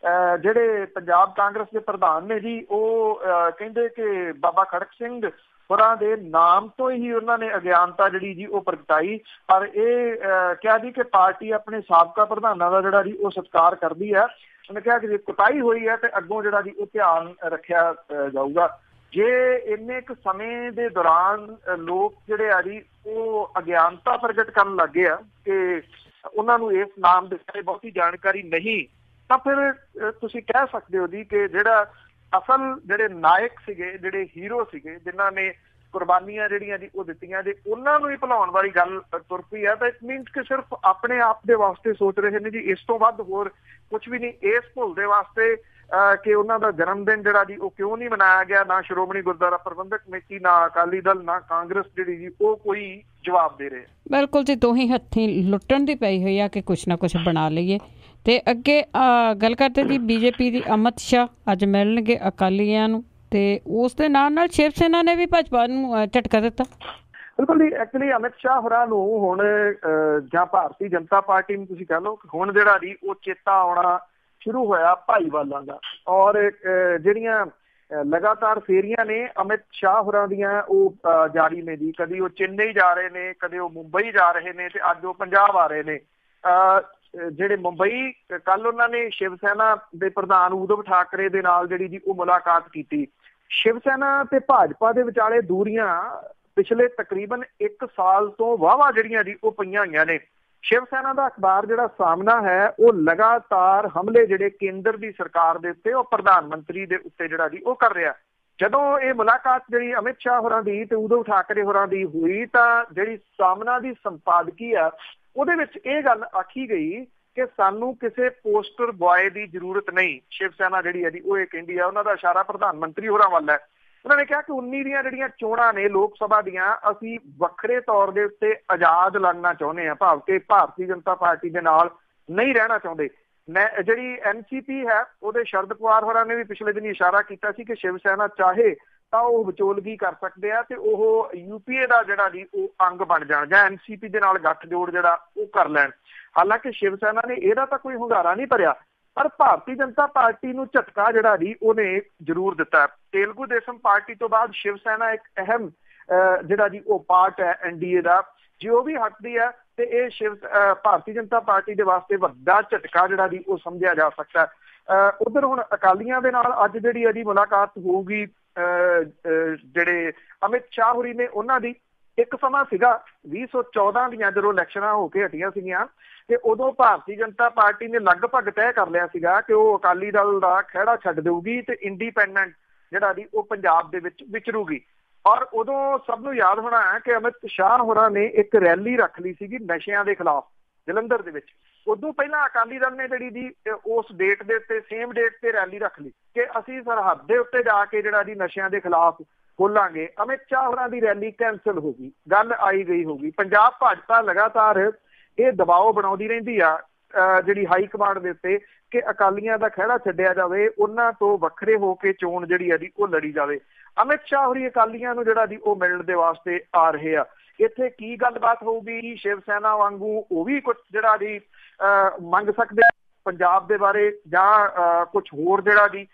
ਜਿਹੜੇ ਪੰਜਾਬ ਕਾਂਗਰਸ ਦੇ ਪ੍ਰਧਾਨ ਨੇ ਜੀ ਉਹ ਕਹਿੰਦੇ ਕਿ ਬਾਬਾ ਖੜਕ ਸਿੰਘ ਹੋਰਾਂ ਦੇ ਨਾਮ ਤੋਂ ਹੀ ਉਹਨਾਂ ਨੇ ਅਗਿਆਨਤਾ ਜਿਹੜੀ ਜੀ ਉਹ ਪ੍ਰਗਟਾਈ, ਪਰ ਇਹ ਕਿਹਾ ਜੀ ਕਿ ਪਾਰਟੀ ਆਪਣੇ ਸਾਬਕਾ ਪ੍ਰਧਾਨਾਂ ਦਾ ਜਿਹੜਾ ਜੀ ਉਹ ਸਤਿਕਾਰ ਕਰਦੀ ਹੈ। ਉਹਨੇ ਕਿਹਾ ਕਿ ਜੇ ਕੁਤਾਹੀ ਹੋਈ ਹੈ ਤੇ ਅੱਗੋਂ ਜਿਹੜਾ ਜੀ ਉਹ ਧਿਆਨ ਰੱਖਿਆ ਜਾਊਗਾ। ਜੇ ਇੰਨੇ ਕੁ ਸਮੇਂ ਦੇ ਦੌਰਾਨ ਲੋਕ ਜਿਹੜੇ ਆ ਜੀ ਉਹ ਅਗਿਆਨਤਾ ਪ੍ਰਗਟ ਕਰਨ ਲੱਗੇ ਆ ਕਿ ਉਹਨਾਂ ਨੂੰ ਇਸ ਨਾਮ ਦੇ ਬਾਰੇ ਬਹੁਤੀ ਜਾਣਕਾਰੀ ਨਹੀਂ, ਤਾਂ ਫਿਰ ਤੁਸੀਂ ਕਹਿ ਸਕਦੇ ਹੋ ਜੀ ਕਿ ਜਿਹੜਾ ਅਸਲ ਜਿਹੜੇ ਨਾਇਕ ਸੀਗੇ, ਜਿਹੜੇ ਹੀਰੋ ਸੀਗੇ, ਜਿਨ੍ਹਾਂ ਨੇ ਕੁਰਬਾਨੀਆਂ ਜਿਹੜੀਆਂ ਜੀ ਉਹ ਦਿੱਤੀਆਂ ਜੇ, ਉਹਨਾਂ ਨੂੰ ਹੀ ਭੁਲਾਉਣ ਵਾਲੀ ਗੱਲ ਤੁਰ ਪਈ ਹੈ। ਤਾਂ ਇਟ ਮੀਨਸ ਕਿ ਸਿਰਫ ਆਪਣੇ ਆਪ ਦੇ ਵਾਸਤੇ ਸੋਚ ਰਹੇ ਨੇ ਜੀ, ਇਸ ਤੋਂ ਵੱਧ ਹੋਰ ਕੁਛ ਵੀ ਨਹੀਂ। ਇਸ ਭੁੱਲ ਦੇ ਵਾਸਤੇ ਕਿ ਉਹਨਾਂ ਦਾ ਜਨਮ ਦਿਨ ਜਿਹੜਾ ਜੀ ਉਹ ਕਿਉਂ ਨਹੀਂ ਮਨਾਇਆ ਗਿਆ, ਨਾ ਸ਼੍ਰੋਮਣੀ ਗੁਰਦੁਆਰਾ ਪ੍ਰਬੰਧਕ ਕਮੇਟੀ, ਨਾ ਅਕਾਲੀ ਦਲ, ਨਾ ਕਾਂਗਰਸ ਜਿਹੜੀ ਜੀ ਉਹ ਕੋਈ ਜਵਾਬ ਦੇ ਰਹੇ। ਬਿਲਕੁਲ ਜੀ, ਦੋਹੀਂ ਹੱਥੀਂ ਲੁੱਟਣ ਦੀ ਪਈ ਹੋਈ ਆ ਕਿ ਕੁਛ ਨਾ ਕੁਛ ਬਣਾ ਲਈਏ। ਤੇ ਅੱਗੇ ਗੱਲ ਕਰਦੇ ਜੀ ਬੀਜੇਪੀ ਦੀ ਅਮਿਤ ਸ਼ਾਹ ਅੱਜ ਮਿਲਣਗੇ ਅਕਾਲੀਆਂ ਨੂੰ, ਤੇ ਉਸ ਦੇ ਨਾਲ ਸ਼ਿਵ ਸੈਨਾ ਨੇ ਵੀ ਭਾਜਪਾ ਨੂੰ ਝਟਕਾ ਦਿੱਤਾ। ਬਿਲਕੁਲ ਜੀ, ਐਕਚੁਅਲੀ ਅਮਿਤ ਸ਼ਾਹ ਹੋਰਾਂ ਨੂੰ ਹੁਣ ਜਾਂ ਭਾਰਤੀ ਜਨਤਾ ਪਾਰਟੀ ਨੂੰ ਤੁਸੀਂ ਕਹਿ ਲਓ, ਹੁਣ ਜਿਹੜਾ ਜੀ ਉਹ ਚੇਤਾ ਆਉਣਾ ਸ਼ੁਰੂ ਹੋਇਆ ਭਾਈਵਾਲਾਂ ਦਾ, ਔਰ ਜਿਹੜੀਆਂ ਲਗਾਤਾਰ ਫੇਰੀਆਂ ਨੇ ਅਮਿਤ ਸ਼ਾਹ ਹੋਰਾਂ ਦੀਆਂ ਉਹ ਜਾਰੀ ਨੇ ਜੀ। ਕਦੀ ਉਹ ਚੇਨਈ ਜਾ ਰਹੇ ਨੇ, ਕਦੇ ਉਹ ਮੁੰਬਈ ਜਾ ਰਹੇ ਨੇ, ਤੇ ਅੱਜ ਉਹ ਪੰਜਾਬ ਆ ਰਹੇ ਨੇ। ਜਿਹੜੇ ਮੁੰਬਈ ਕੱਲ ਉਹਨਾਂ ਨੇ ਸ਼ਿਵ ਸੈਨਾ ਦੇ ਪ੍ਰਧਾਨ ਉਧਵ ਠਾਕਰੇ ਦੇ ਨਾਲ ਜਿਹੜੀ ਜੀ ਉਹ ਮੁਲਾਕਾਤ ਕੀਤੀ। ਸ਼ਿਵ ਸੈਨਾ ਤੇ ਭਾਜਪਾ ਦੇ ਵਿਚਾਲੇ ਦੂਰੀਆਂ ਪਿਛਲੇ ਤਕਰੀਬਨ 1 ਸਾਲ ਤੋਂ ਵਾਹਵਾ ਜਿਹੜੀਆਂ ਜੀ ਉਹ ਪਈਆਂ ਹੋਈਆਂ ਨੇ। ਸ਼ਿਵ ਸੈਨਾ ਦਾ ਅਖਬਾਰ ਜਿਹੜਾ ਸਾਹਮਣਾ ਹੈ ਉਹ ਲਗਾਤਾਰ ਹਮਲੇ ਜਿਹੜੇ ਕੇਂਦਰ ਦੀ ਸਰਕਾਰ ਦੇ ਉੱਤੇ, ਉਹ ਪ੍ਰਧਾਨ ਮੰਤਰੀ ਦੇ ਉੱਤੇ ਜਿਹੜਾ ਜੀ ਉਹ ਕਰ ਰਿਹਾ। ਜਦੋਂ ਇਹ ਮੁਲਾਕਾਤ ਜਿਹੜੀ ਅਮਿਤ ਸ਼ਾਹ ਹੋਰਾਂ ਦੀ ਤੇ ਉਧਵ ਠਾਕਰੇ ਹੋਰਾਂ ਦੀ ਹੋਈ, ਤਾਂ ਜਿਹੜੀ ਸਾਹਮਣਾ ਦੀ ਸੰਪਾਦਕੀ ਆ ਉਹਦੇ ਵਿੱਚ ਇਹ ਗੱਲ ਆਖੀ ਗਈ ਕਿ ਸਾਨੂੰ ਕਿਸੇ ਪੋਸਟਰ ਬॉय ਦੀ ਜ਼ਰੂਰਤ ਨਹੀਂ। ਸ਼ਿਵ ਸੈਨਾ ਜਿਹੜੀ ਹੈ ਜੀ ਉਹ ਇਹ ਕਹਿੰਦੀ ਆ, ਉਹਨਾਂ ਦਾ ਇਸ਼ਾਰਾ ਪ੍ਰਧਾਨ ਮੰਤਰੀ ਹੋਰਾਂ ਵੱਲ ਹੈ। ਉਹਨਾਂ ਨੇ ਕਿਹਾ ਕਿ 19 ਦੀਆਂ ਜਿਹੜੀਆਂ ਚੋਣਾਂ ਨੇ ਲੋਕ ਸਭਾ ਦੀਆਂ, ਅਸੀਂ ਵੱਖਰੇ ਤੌਰ ਦੇ ਉੱਤੇ ਆਜ਼ਾਦ ਲੜਨਾ ਚਾਹੁੰਦੇ ਹਾਂ, ਭਾਵ ਕਿ ਭਾਰਤੀ ਜਨਤਾ ਪਾਰਟੀ ਦੇ ਨਾਲ ਨਹੀਂ ਰਹਿਣਾ ਚਾਹੁੰਦੇ। ਜਿਹੜੀ ਐਨਸੀਪੀ ਹੈ ਉਹਦੇ ਸ਼ਰਦ ਪਵਾਰ ਹੋਰਾਂ ਨੇ ਵੀ ਪਿਛਲੇ ਦਿਨ ਇਸ਼ਾਰਾ ਕੀਤਾ ਸੀ ਕਿ ਸ਼ਿਵ ਸੈਨਾ ਚਾਹੇ ਤਾਂ ਉਹ ਵਿਚੋਲਗੀ ਕਰ ਸਕਦੇ ਆ ਤੇ ਉਹ ਯੂਪੀਏ ਦਾ ਜਿਹੜਾ ਜੀ ਉਹ ਅੰਗ ਬਣ ਜਾਣ, ਜਾਂ ਐਨਸੀਪੀ ਦੇ ਨਾਲ ਗੱਠਜੋੜ ਜਿਹੜਾ ਉਹ ਕਰ ਲੈਣ। ਹਾਲਾਂਕਿ ਸ਼ਿਵ ਸੈਨਾ ਨੇ ਇਹਦਾ ਤਾਂ ਕੋਈ ਹੁੰਗਾਰਾ ਨਹੀਂ ਭਰਿਆ, ਪਰ ਭਾਰਤੀ ਜਨਤਾ ਪਾਰਟੀ ਨੂੰ ਝਟਕਾ ਜਿਹੜਾ ਜੀ ਉਹਨੇ ਜ਼ਰੂਰ ਦਿੱਤਾ। ਤੇਲਗੂ ਦੇਸ਼ਮ ਪਾਰਟੀ ਤੋਂ ਬਾਅਦ ਸ਼ਿਵ ਸੈਨਾ ਇੱਕ ਅਹਿਮ ਜਿਹੜਾ ਜੀ ਉਹ ਪਾਰਟ ਹੈ ਐਨਡੀਏ ਦਾ। ਜੇ ਉਹ ਵੀ ਹਟਦੀ ਹੈ ਤੇ ਇਹ ਭਾਰਤੀ ਜਨਤਾ ਪਾਰਟੀ ਦੇ ਵਾਸਤੇ ਵੱਡਾ ਝਟਕਾ ਜਿਹੜਾ ਜੀ ਉਹ ਸਮਝਿਆ ਜਾ ਸਕਦਾ। ਉਧਰ ਹੁਣ ਅਕਾਲੀਆਂ ਦੇ ਨਾਲ ਅੱਜ ਜਿਹੜੀ ਇਹਦੀ ਮੁਲਾਕਾਤ ਹੋਊਗੀ, ਜਿਹੜੇ ਅਮਿਤ ਸ਼ਾਹ ਹੋਰੀ ਨੇ ਉਹਨਾਂ ਦੀ। ਇੱਕ ਸਮਾਂ ਸੀਗਾ 2014 ਦੀਆਂ ਜਦੋਂ ਇਲੈਕਸ਼ਨਾਂ ਹੋ ਕੇ ਹਟੀਆਂ ਸੀਗੀਆਂ, ਤੇ ਉਦੋਂ ਭਾਰਤੀ ਜਨਤਾ ਪਾਰਟੀ ਨੇ ਲਗਭਗ ਤੈਅ ਕਰ ਲਿਆ ਸੀਗਾ ਕਿ ਉਹ ਅਕਾਲੀ ਦਲ ਦਾ ਖਹਿੜਾ ਛੱਡ ਦੇਊਗੀ ਤੇ ਇੰਡੀਪੈਂਡੈਂਟ ਜਿਹੜਾ ਜੀ ਉਹ ਪੰਜਾਬ ਦੇ ਵਿੱਚ ਵਿਚਰੂਗੀ। ਔਰ ਉਦੋਂ ਸਭ ਨੂੰ ਯਾਦ ਹੋਣਾ ਹੈ ਕਿ ਅਮਿਤ ਸ਼ਾਹ ਹੋਰਾਂ ਨੇ ਇੱਕ ਰੈਲੀ ਰੱਖ ਲਈ ਸੀਗੀ ਨਸ਼ਿਆਂ ਦੇ ਖਿਲਾਫ ਜਲੰਧਰ ਦੇ ਵਿੱਚ। ਉਦੋਂ ਪਹਿਲਾਂ ਅਕਾਲੀ ਦਲ ਨੇ ਜਿਹੜੀ ਜੀ ਉਸ ਡੇਟ ਦੇ ਉੱਤੇ, ਸੇਮ ਡੇਟ ਤੇ ਰੈਲੀ ਰੱਖ ਲਈ ਕਿ ਅਸੀਂ ਸਰਹੱਦ ਦੇ ਉੱਤੇ ਜਾ ਕੇ ਜਿਹੜਾ ਜੀ ਨਸ਼ਿਆਂ ਦੇ ਖਿਲਾਫ ਬੋਲਾਂਗੇ। ਅਮਿਤ ਸ਼ਾਹ ਹੋਰਾਂ ਦੀ ਰੈਲੀ ਕੈਂਸਲ ਹੋ ਗਈ, ਗੱਲ ਆਈ ਗਈ ਹੋ ਗਈ। ਪੰਜਾਬ ਭਾਜਪਾ ਲਗਾਤਾਰ ਇਹ ਦਬਾਅ ਬਣਾਉਂਦੀ ਰਹਿੰਦੀ ਆ ਜਿਹੜੀ ਹਾਈ ਕਮਾਂਡ ਦੇ ਉੱਤੇ ਕਿ ਅਕਾਲੀਆਂ ਦਾ ਖਹਿੜਾ ਛੱਡਿਆ ਜਾਵੇ, ਉਹਨਾਂ ਤੋਂ ਵੱਖਰੇ ਹੋ ਕੇ ਚੋਣ ਜਿਹੜੀ ਹੈ ਜੀ ਉਹ ਲੜੀ ਜਾਵੇ। ਅਮਿਤ ਸ਼ਾਹ ਹੋਰੀ ਅਕਾਲੀਆਂ ਨੂੰ ਜਿਹੜਾ ਜੀ ਉਹ ਮਿਲਣ ਦੇ ਵਾਸਤੇ ਆ ਰਹੇ ਆ। ਇੱਥੇ ਕੀ ਗੱਲਬਾਤ ਹੋਊਗੀ, ਸ਼ਿਵ ਸੈਨਾ ਵਾਂਗੂ ਉਹ ਵੀ ਕੁਛ ਜਿਹੜਾ ਜੀ ਮੰਗ ਸਕਦੇ ਪੰਜਾਬ ਦੇ ਬਾਰੇ, ਜਾਂ ਕੁਛ ਹੋਰ ਜਿਹੜਾ ਜੀ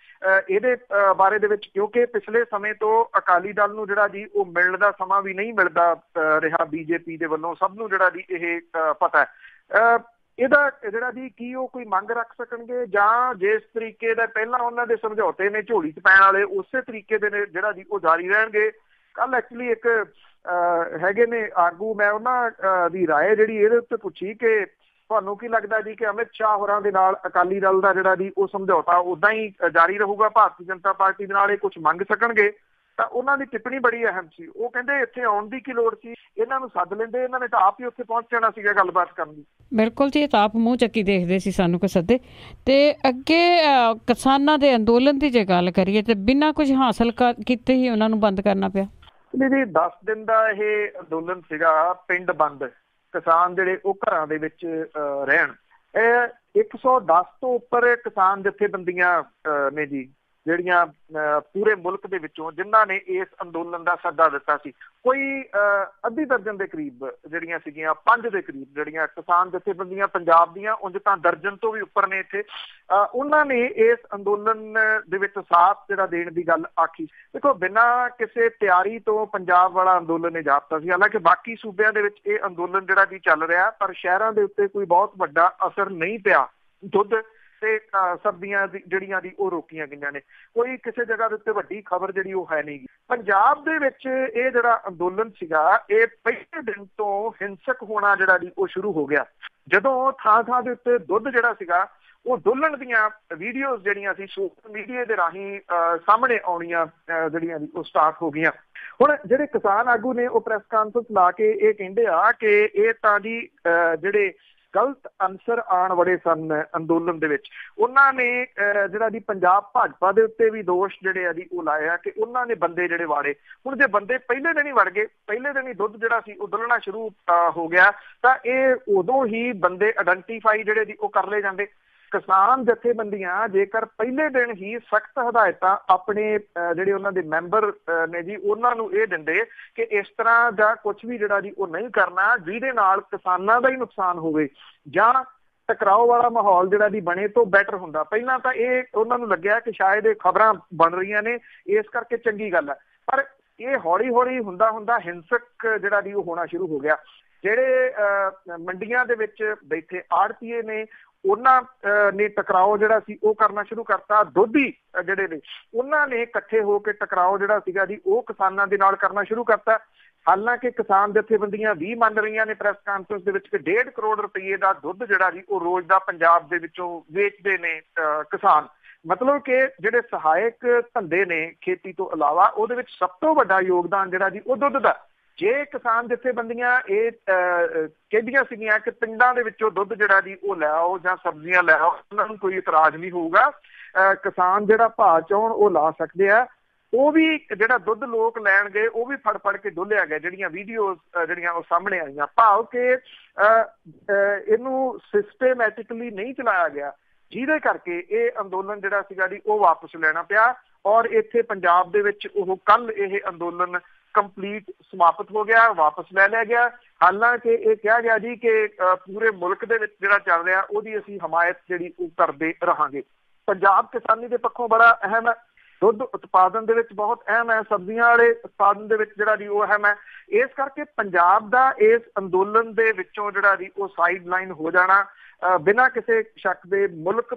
ਇਹਦੇ ਬਾਰੇ ਦੇ ਵਿੱਚ, ਕਿਉਂਕਿ ਪਿਛਲੇ ਸਮੇਂ ਤੋਂ ਅਕਾਲੀ ਦਲ ਨੂੰ ਜਿਹੜਾ ਜੀ ਉਹ ਮਿਲਣ ਦਾ ਸਮਾਂ ਵੀ ਨਹੀਂ ਮਿਲਦਾ ਰਿਹਾ ਬੀਜੇਪੀ ਦੇ ਵੱਲੋਂ। ਸਭ ਨੂੰ ਜਿਹੜਾ ਜੀ ਇਹ ਪਤਾ ਹੈ। ਇਹਦਾ ਜਿਹੜਾ ਜੀ ਕੀ ਉਹ ਕੋਈ ਮੰਗ ਰੱਖ ਸਕਣਗੇ, ਜਾਂ ਜਿਸ ਤਰੀਕੇ ਦਾ ਪਹਿਲਾਂ ਉਹਨਾਂ ਦੇ ਸਮਝੌਤੇ ਨੇ ਝੋਲੀ 'ਚ ਪੈਣ ਵਾਲੇ, ਉਸੇ ਤਰੀਕੇ ਦੇ ਨੇ ਜਿਹੜਾ ਜੀ ਉਹ ਜਾਰੀ ਰਹਿਣਗੇ। ਕੱਲ ਐਕਚੁਅਲੀ ਇੱਕ ਹੈਗੇ ਨੇ ਆਗੂ, ਮੈਂ ਉਹਨਾਂ ਦੀ ਰਾਏ ਜਿਹੜੀ ਇਹਦੇ ਉੱਤੇ ਪੁੱਛੀ ਕਿ ਤੁਹਾਨੂੰ ਕੀ ਲੱਗਦਾ ਜੀ ਕਿ ਅਮਿਤ ਸ਼ਾਹ ਹੋਰਾਂ ਦੇ ਨਾਲ ਅਕਾਲੀ ਦਲ ਦਾ ਜਿਹੜਾ ਜੀ ਉਹ ਸਮਝੌਤਾ ਉੱਦਾਂ ਹੀ ਜਾਰੀ ਰਹੂਗਾ, ਭਾਰਤੀ ਜਨਤਾ ਪਾਰਟੀ ਦੇ ਨਾਲ ਇਹ ਕੁਛ ਮੰਗ ਸਕਣਗੇ? ਤਾਂ ਉਹਨਾਂ ਦੀ ਟਿੱਪਣੀ ਬੜੀ ਅਹਿਮ ਸੀ। ਉਹ ਕਹਿੰਦੇ ਇੱਥੇ ਆਉਣ ਦੀ ਕੀ ਲੋੜ ਸੀ, ਇਹਨਾਂ ਨੂੰ ਸੱਦ ਲੈਂਦੇ, ਇਹਨਾਂ ਨੇ ਤਾਂ ਆਪ ਹੀ ਉੱਥੇ ਪਹੁੰਚ ਜਾਣਾ ਸੀਗਾ ਗੱਲਬਾਤ ਕਰਨ ਦੀ। ਬਿਲਕੁਲ ਜੀ, ਇਹ ਤਾਂ ਆਪ ਮੂੰਹ ਚੱਕੀ ਦੇਖਦੇ ਸੀ ਸਾਨੂੰ ਕੋਈ ਸੱਦੇ। ਤੇ ਅੱਗੇ ਕਿਸਾਨਾਂ ਦੇ ਅੰਦੋਲਨ ਦੀ ਜੇ ਗੱਲ ਕਰੀਏ ਤੇ ਬਿਨਾਂ ਕੁਝ ਹਾਸਲ ਕੀਤੇ ਹੀ ਉਹਨਾਂ ਨੂੰ ਬੰਦ ਕਰਨਾ ਪਿਆ। ਜੀ 10 ਦਿਨ ਦਾ ਇਹ ਅੰਦੋਲਨ ਸੀਗਾ ਪਿੰਡ ਬੰਦ, ਕਿਸਾਨ ਜਿਹੜੇ ਉਹ ਘਰਾਂ ਦੇ ਵਿੱਚ ਰਹਿਣ। ਇਹ 110 ਤੋਂ ਉੱਪਰ ਕਿਸਾਨ ਜਥੇਬੰਦੀਆਂ ਨੇ ਜੀ, ਜਿਹੜੀਆਂ ਪੂਰੇ ਮੁਲਕ ਦੇ ਵਿੱਚੋਂ ਜਿਨ੍ਹਾਂ ਨੇ ਇਸ ਅੰਦੋਲਨ ਦਾ ਸੱਦਾ ਦਿੱਤਾ ਸੀ। ਕੋਈ ਅੱਧੀ ਦਰਜਨ ਦੇ ਕਰੀਬ ਜਿਹੜੀਆਂ ਸੀਗੀਆਂ, 5 ਦੇ ਕਰੀਬ ਜਿਹੜੀਆਂ ਕਿਸਾਨ ਜਥੇਬੰਦੀਆਂ ਪੰਜਾਬ ਦੀਆਂ, ਉਂਝ ਤਾਂ ਦਰਜਨ ਤੋਂ ਵੀ ਉੱਪਰ ਨੇ ਇੱਥੇ, ਉਹਨਾਂ ਨੇ ਇਸ ਅੰਦੋਲਨ ਦੇ ਵਿੱਚ ਸਾਥ ਜਿਹੜਾ ਦੇਣ ਦੀ ਗੱਲ ਆਖੀ। ਦੇਖੋ, ਬਿਨਾਂ ਕਿਸੇ ਤਿਆਰੀ ਤੋਂ ਪੰਜਾਬ ਵਾਲਾ ਅੰਦੋਲਨ ਇਹ ਜਾਪਦਾ ਸੀ। ਹਾਲਾਂਕਿ ਬਾਕੀ ਸੂਬਿਆਂ ਦੇ ਵਿੱਚ ਇਹ ਅੰਦੋਲਨ ਜਿਹੜਾ ਜੀ ਚੱਲ ਰਿਹਾ, ਪਰ ਸ਼ਹਿਰਾਂ ਦੇ ਉੱਤੇ ਕੋਈ ਬਹੁਤ ਵੱਡਾ ਅਸਰ ਨਹੀਂ ਪਿਆ। ਦੁੱਧ ਤੇ ਸਬਜ਼ੀਆਂ ਜਿਹੜੀਆਂ ਦੀ ਉਹ ਰੋਕੀਆਂ ਗਈਆਂ ਨੇ। ਕੋਈ ਕਿਸੇ ਜਗ੍ਹਾ ਦੇ ਉੱਤੇ ਵੱਡੀ ਖਬਰ ਜਿਹੜੀ ਉਹ ਹੈ ਨਹੀਂ ਗੀ। ਪੰਜਾਬ ਦੇ ਵਿੱਚ ਇਹ ਜਿਹੜਾ ਅੰਦੋਲਨ ਸੀਗਾ, ਇਹ ਪਹਿਲੇ ਦਿਨ ਤੋਂ ਹਿੰਸਕ ਹੋਣਾ ਜਿਹੜਾ ਜੀ ਉਹ ਸ਼ੁਰੂ ਹੋ ਗਿਆ। ਜਦੋਂ ਥਾਂ ਥਾਂ ਦੇ ਉੱਤੇ ਦੁੱਧ ਜਿਹੜਾ ਸੀਗਾ ਉਹ ਡੋਲਣ ਦੀਆਂ ਵੀਡੀਓਜ਼ ਜਿਹੜੀਆਂ ਸੀ ਸੋਸ਼ਲ ਮੀਡੀਆ ਦੇ ਰਾਹੀਂ ਸਾਹਮਣੇ ਆਉਣੀਆਂ ਜਿਹੜੀਆਂ ਉਹ ਸਟਾਰਟ ਹੋ ਗਈਆਂ। ਹੁਣ ਜਿਹੜੇ ਕਿਸਾਨ ਆਗੂ ਨੇ ਉਹ ਪ੍ਰੈਸ ਕਾਨਫਰੰਸ ਲਾ ਕੇ ਇਹ ਕਹਿੰਦੇ ਆ ਕਿ ਇਹ ਤਾਂ ਜੀ ਜਿਹੜੇ ਗਲਤ ਅਨਸਰ ਆਉਣ ਵਾਲੇ ਸਨ ਅੰਦੋਲਨ ਦੇ ਵਿੱਚ, ਉਹਨਾਂ ਨੇ ਜਿਹੜਾ ਜੀ ਪੰਜਾਬ ਭਾਜਪਾ ਦੇ ਉੱਤੇ ਵੀ ਦੋਸ਼ ਜਿਹੜੇ ਆ ਜੀ ਉਹ ਲਾਏ ਆ ਕਿ ਉਹਨਾਂ ਨੇ ਬੰਦੇ ਜਿਹੜੇ ਵਾੜੇ। ਹੁਣ ਜੇ ਬੰਦੇ ਪਹਿਲੇ ਦਿਨ ਹੀ ਵੜ ਗਏ, ਪਹਿਲੇ ਦਿਨ ਹੀ ਦੁੱਧ ਜਿਹੜਾ ਸੀ ਉਹ ਡੁੱਲਣਾ ਸ਼ੁਰੂ ਹੋ ਗਿਆ, ਤਾਂ ਇਹ ਉਦੋਂ ਹੀ ਬੰਦੇ ਆਇਡੈਂਟੀਫਾਈ ਜਿਹੜੇ ਜੀ ਉਹ ਕਰ ਲਏ ਜਾਂਦੇ। ਕਿਸਾਨ ਜਥੇਬੰਦੀਆਂ ਜੇਕਰ ਪਹਿਲੇ ਦਿਨ ਹੀ ਸਖਤ ਹਦਾਇਤਾਂ ਆਪਣੇ ਜਿਹੜੇ ਉਹਨਾਂ ਦੇ ਮੈਂਬਰ ਨੇ ਜੀ ਉਹਨਾਂ ਨੂੰ ਇਹ ਦਿੰਦੇ ਕਿ ਇਸ ਤਰ੍ਹਾਂ ਦਾ ਕੁਝ ਵੀ ਜਿਹੜਾ ਜੀ ਉਹ ਨਹੀਂ ਕਰਨਾ ਜਿਹਦੇ ਨਾਲ ਕਿਸਾਨਾਂ ਦਾ ਹੀ ਨੁਕਸਾਨ ਹੋਵੇ ਜਾਂ ਟਕਰਾਓ ਵਾਲਾ ਮਾਹੌਲ ਜਿਹੜਾ ਜੀ ਬਣੇ, ਤੋਂ ਬੈਟਰ ਹੁੰਦਾ। ਪਹਿਲਾਂ ਤਾਂ ਇਹ ਉਹਨਾਂ ਨੂੰ ਲੱਗਿਆ ਕਿ ਸ਼ਾਇਦ ਇਹ ਖਬਰਾਂ ਬਣ ਰਹੀਆਂ ਨੇ, ਇਸ ਕਰਕੇ ਚੰਗੀ ਗੱਲ ਹੈ। ਪਰ ਇਹ ਹੌਲੀ ਹੌਲੀ ਹੁੰਦਾ ਹੁੰਦਾ ਹਿੰਸਕ ਜਿਹੜਾ ਜੀ ਉਹ ਹੋਣਾ ਸ਼ੁਰੂ ਹੋ ਗਿਆ। ਜਿਹੜੇ ਮੰਡੀਆਂ ਦੇ ਵਿੱਚ ਬੈਠੇ ਆੜ੍ਹਤੀਏ ਨੇ, ਉਹਨਾਂ ਨੇ ਟਕਰਾਓ ਜਿਹੜਾ ਸੀ ਉਹ ਕਰਨਾ ਸ਼ੁਰੂ ਕਰਤਾ। ਦੋਧੀ ਜਿਹੜੇ ਨੇ ਉਹਨਾਂ ਨੇ ਇਕੱਠੇ ਹੋ ਕੇ ਟਕਰਾਓ ਜਿਹੜਾ ਸੀਗਾ ਜੀ ਉਹ ਕਿਸਾਨਾਂ ਦੇ ਨਾਲ ਕਰਨਾ ਸ਼ੁਰੂ ਕਰਤਾ। ਹਾਲਾਂਕਿ ਕਿਸਾਨ ਜਥੇਬੰਦੀਆਂ ਵੀ ਮੰਨ ਰਹੀਆਂ ਨੇ ਪ੍ਰੈਸ ਕਾਨਫਰੰਸ ਦੇ ਵਿੱਚ ਕਿ 1.5 ਕਰੋੜ ਰੁਪਏ ਦਾ ਦੁੱਧ ਜਿਹੜਾ ਜੀ ਉਹ ਰੋਜ਼ ਦਾ ਪੰਜਾਬ ਦੇ ਵਿੱਚੋਂ ਵੇਚਦੇ ਨੇ ਕਿਸਾਨ। ਮਤਲਬ ਕਿ ਜਿਹੜੇ ਸਹਾਇਕ ਧੰਦੇ ਨੇ ਖੇਤੀ ਤੋਂ ਇਲਾਵਾ, ਉਹਦੇ ਵਿੱਚ ਸਭ ਤੋਂ ਵੱਡਾ ਯੋਗਦਾਨ ਜਿਹੜਾ ਜੀ ਉਹ ਦੁੱਧ ਦਾ। ਜੇ ਕਿਸਾਨ ਜਥੇਬੰਦੀਆਂ ਇਹ ਕਹਿੰਦੀਆਂ ਸੀਗੀਆਂ ਕਿ ਪਿੰਡਾਂ ਦੇ ਵਿੱਚੋਂ ਦੁੱਧ ਜਿਹੜਾ ਜੀ ਉਹ ਲੈ ਆਓ ਜਾਂ ਸਬਜ਼ੀਆਂ ਲੈ ਆਓ, ਉਹਨਾਂ ਨੂੰ ਕੋਈ ਇਤਰਾਜ਼ ਨਹੀਂ ਹੋਊਗਾ, ਕਿਸਾਨ ਜਿਹੜਾ ਭਾਅ ਚਾਹੁਣ ਉਹ ਲਾ ਸਕਦੇ ਆ, ਉਹ ਵੀ ਜਿਹੜਾ ਦੁੱਧ ਲੋਕ ਲੈਣ ਗਏ ਉਹ ਵੀ ਫੜ ਫੜ ਕੇ ਡੋਲਿਆ ਗਿਆ। ਜਿਹੜੀਆਂ ਵੀਡੀਓਜ਼ ਜਿਹੜੀਆਂ ਉਹ ਸਾਹਮਣੇ ਆਈਆਂ, ਭਾਵ ਕਿ ਇਹਨੂੰ ਸਿਸਟੇਮੈਟਿਕਲੀ ਨਹੀਂ ਚਲਾਇਆ ਗਿਆ, ਜਿਹਦੇ ਕਰਕੇ ਇਹ ਅੰਦੋਲਨ ਜਿਹੜਾ ਸੀਗਾ ਜੀ ਉਹ ਵਾਪਸ ਲੈਣਾ ਪਿਆ। ਔਰ ਇੱਥੇ ਪੰਜਾਬ ਦੇ ਵਿੱਚ ਉਹ ਕੱਲ ਇਹ ਅੰਦੋਲਨ ਕੰਪਲੀਟ ਸਮਾਪਤ ਹੋ ਗਿਆ, ਵਾਪਸ ਲੈ ਲਿਆ ਗਿਆ। ਹਾਲਾਂਕਿ ਇਹ ਕਿਹਾ ਗਿਆ ਜੀ ਕਿ ਪੂਰੇ ਮੁਲਕ ਦੇ ਵਿੱਚ ਜਿਹੜਾ ਚੱਲ ਰਿਹਾ ਉਹਦੀ ਅਸੀਂ ਹਮਾਇਤ ਜਿਹੜੀ ਉਹ ਕਰਦੇ ਰਹਾਂਗੇ। ਪੰਜਾਬ ਕਿਸਾਨੀ ਦੇ ਪੱਖੋਂ ਬੜਾ ਅਹਿਮ ਹੈ, ਦੁੱਧ ਉਤਪਾਦਨ ਦੇ ਵਿੱਚ ਬਹੁਤ ਅਹਿਮ ਹੈ, ਸਬਜ਼ੀਆਂ ਵਾਲੇ ਉਤਪਾਦਨ ਦੇ ਵਿੱਚ ਜਿਹੜਾ ਜੀ ਉਹ ਅਹਿਮ ਹੈ। ਇਸ ਕਰਕੇ ਪੰਜਾਬ ਦਾ ਇਸ ਅੰਦੋਲਨ ਦੇ ਵਿੱਚੋਂ ਜਿਹੜਾ ਜੀ ਉਹ ਸਾਈਡ ਲਾਈਨ ਹੋ ਜਾਣਾ ਬਿਨਾਂ ਕਿਸੇ ਸ਼ੱਕ ਦੇ ਮੁਲਕ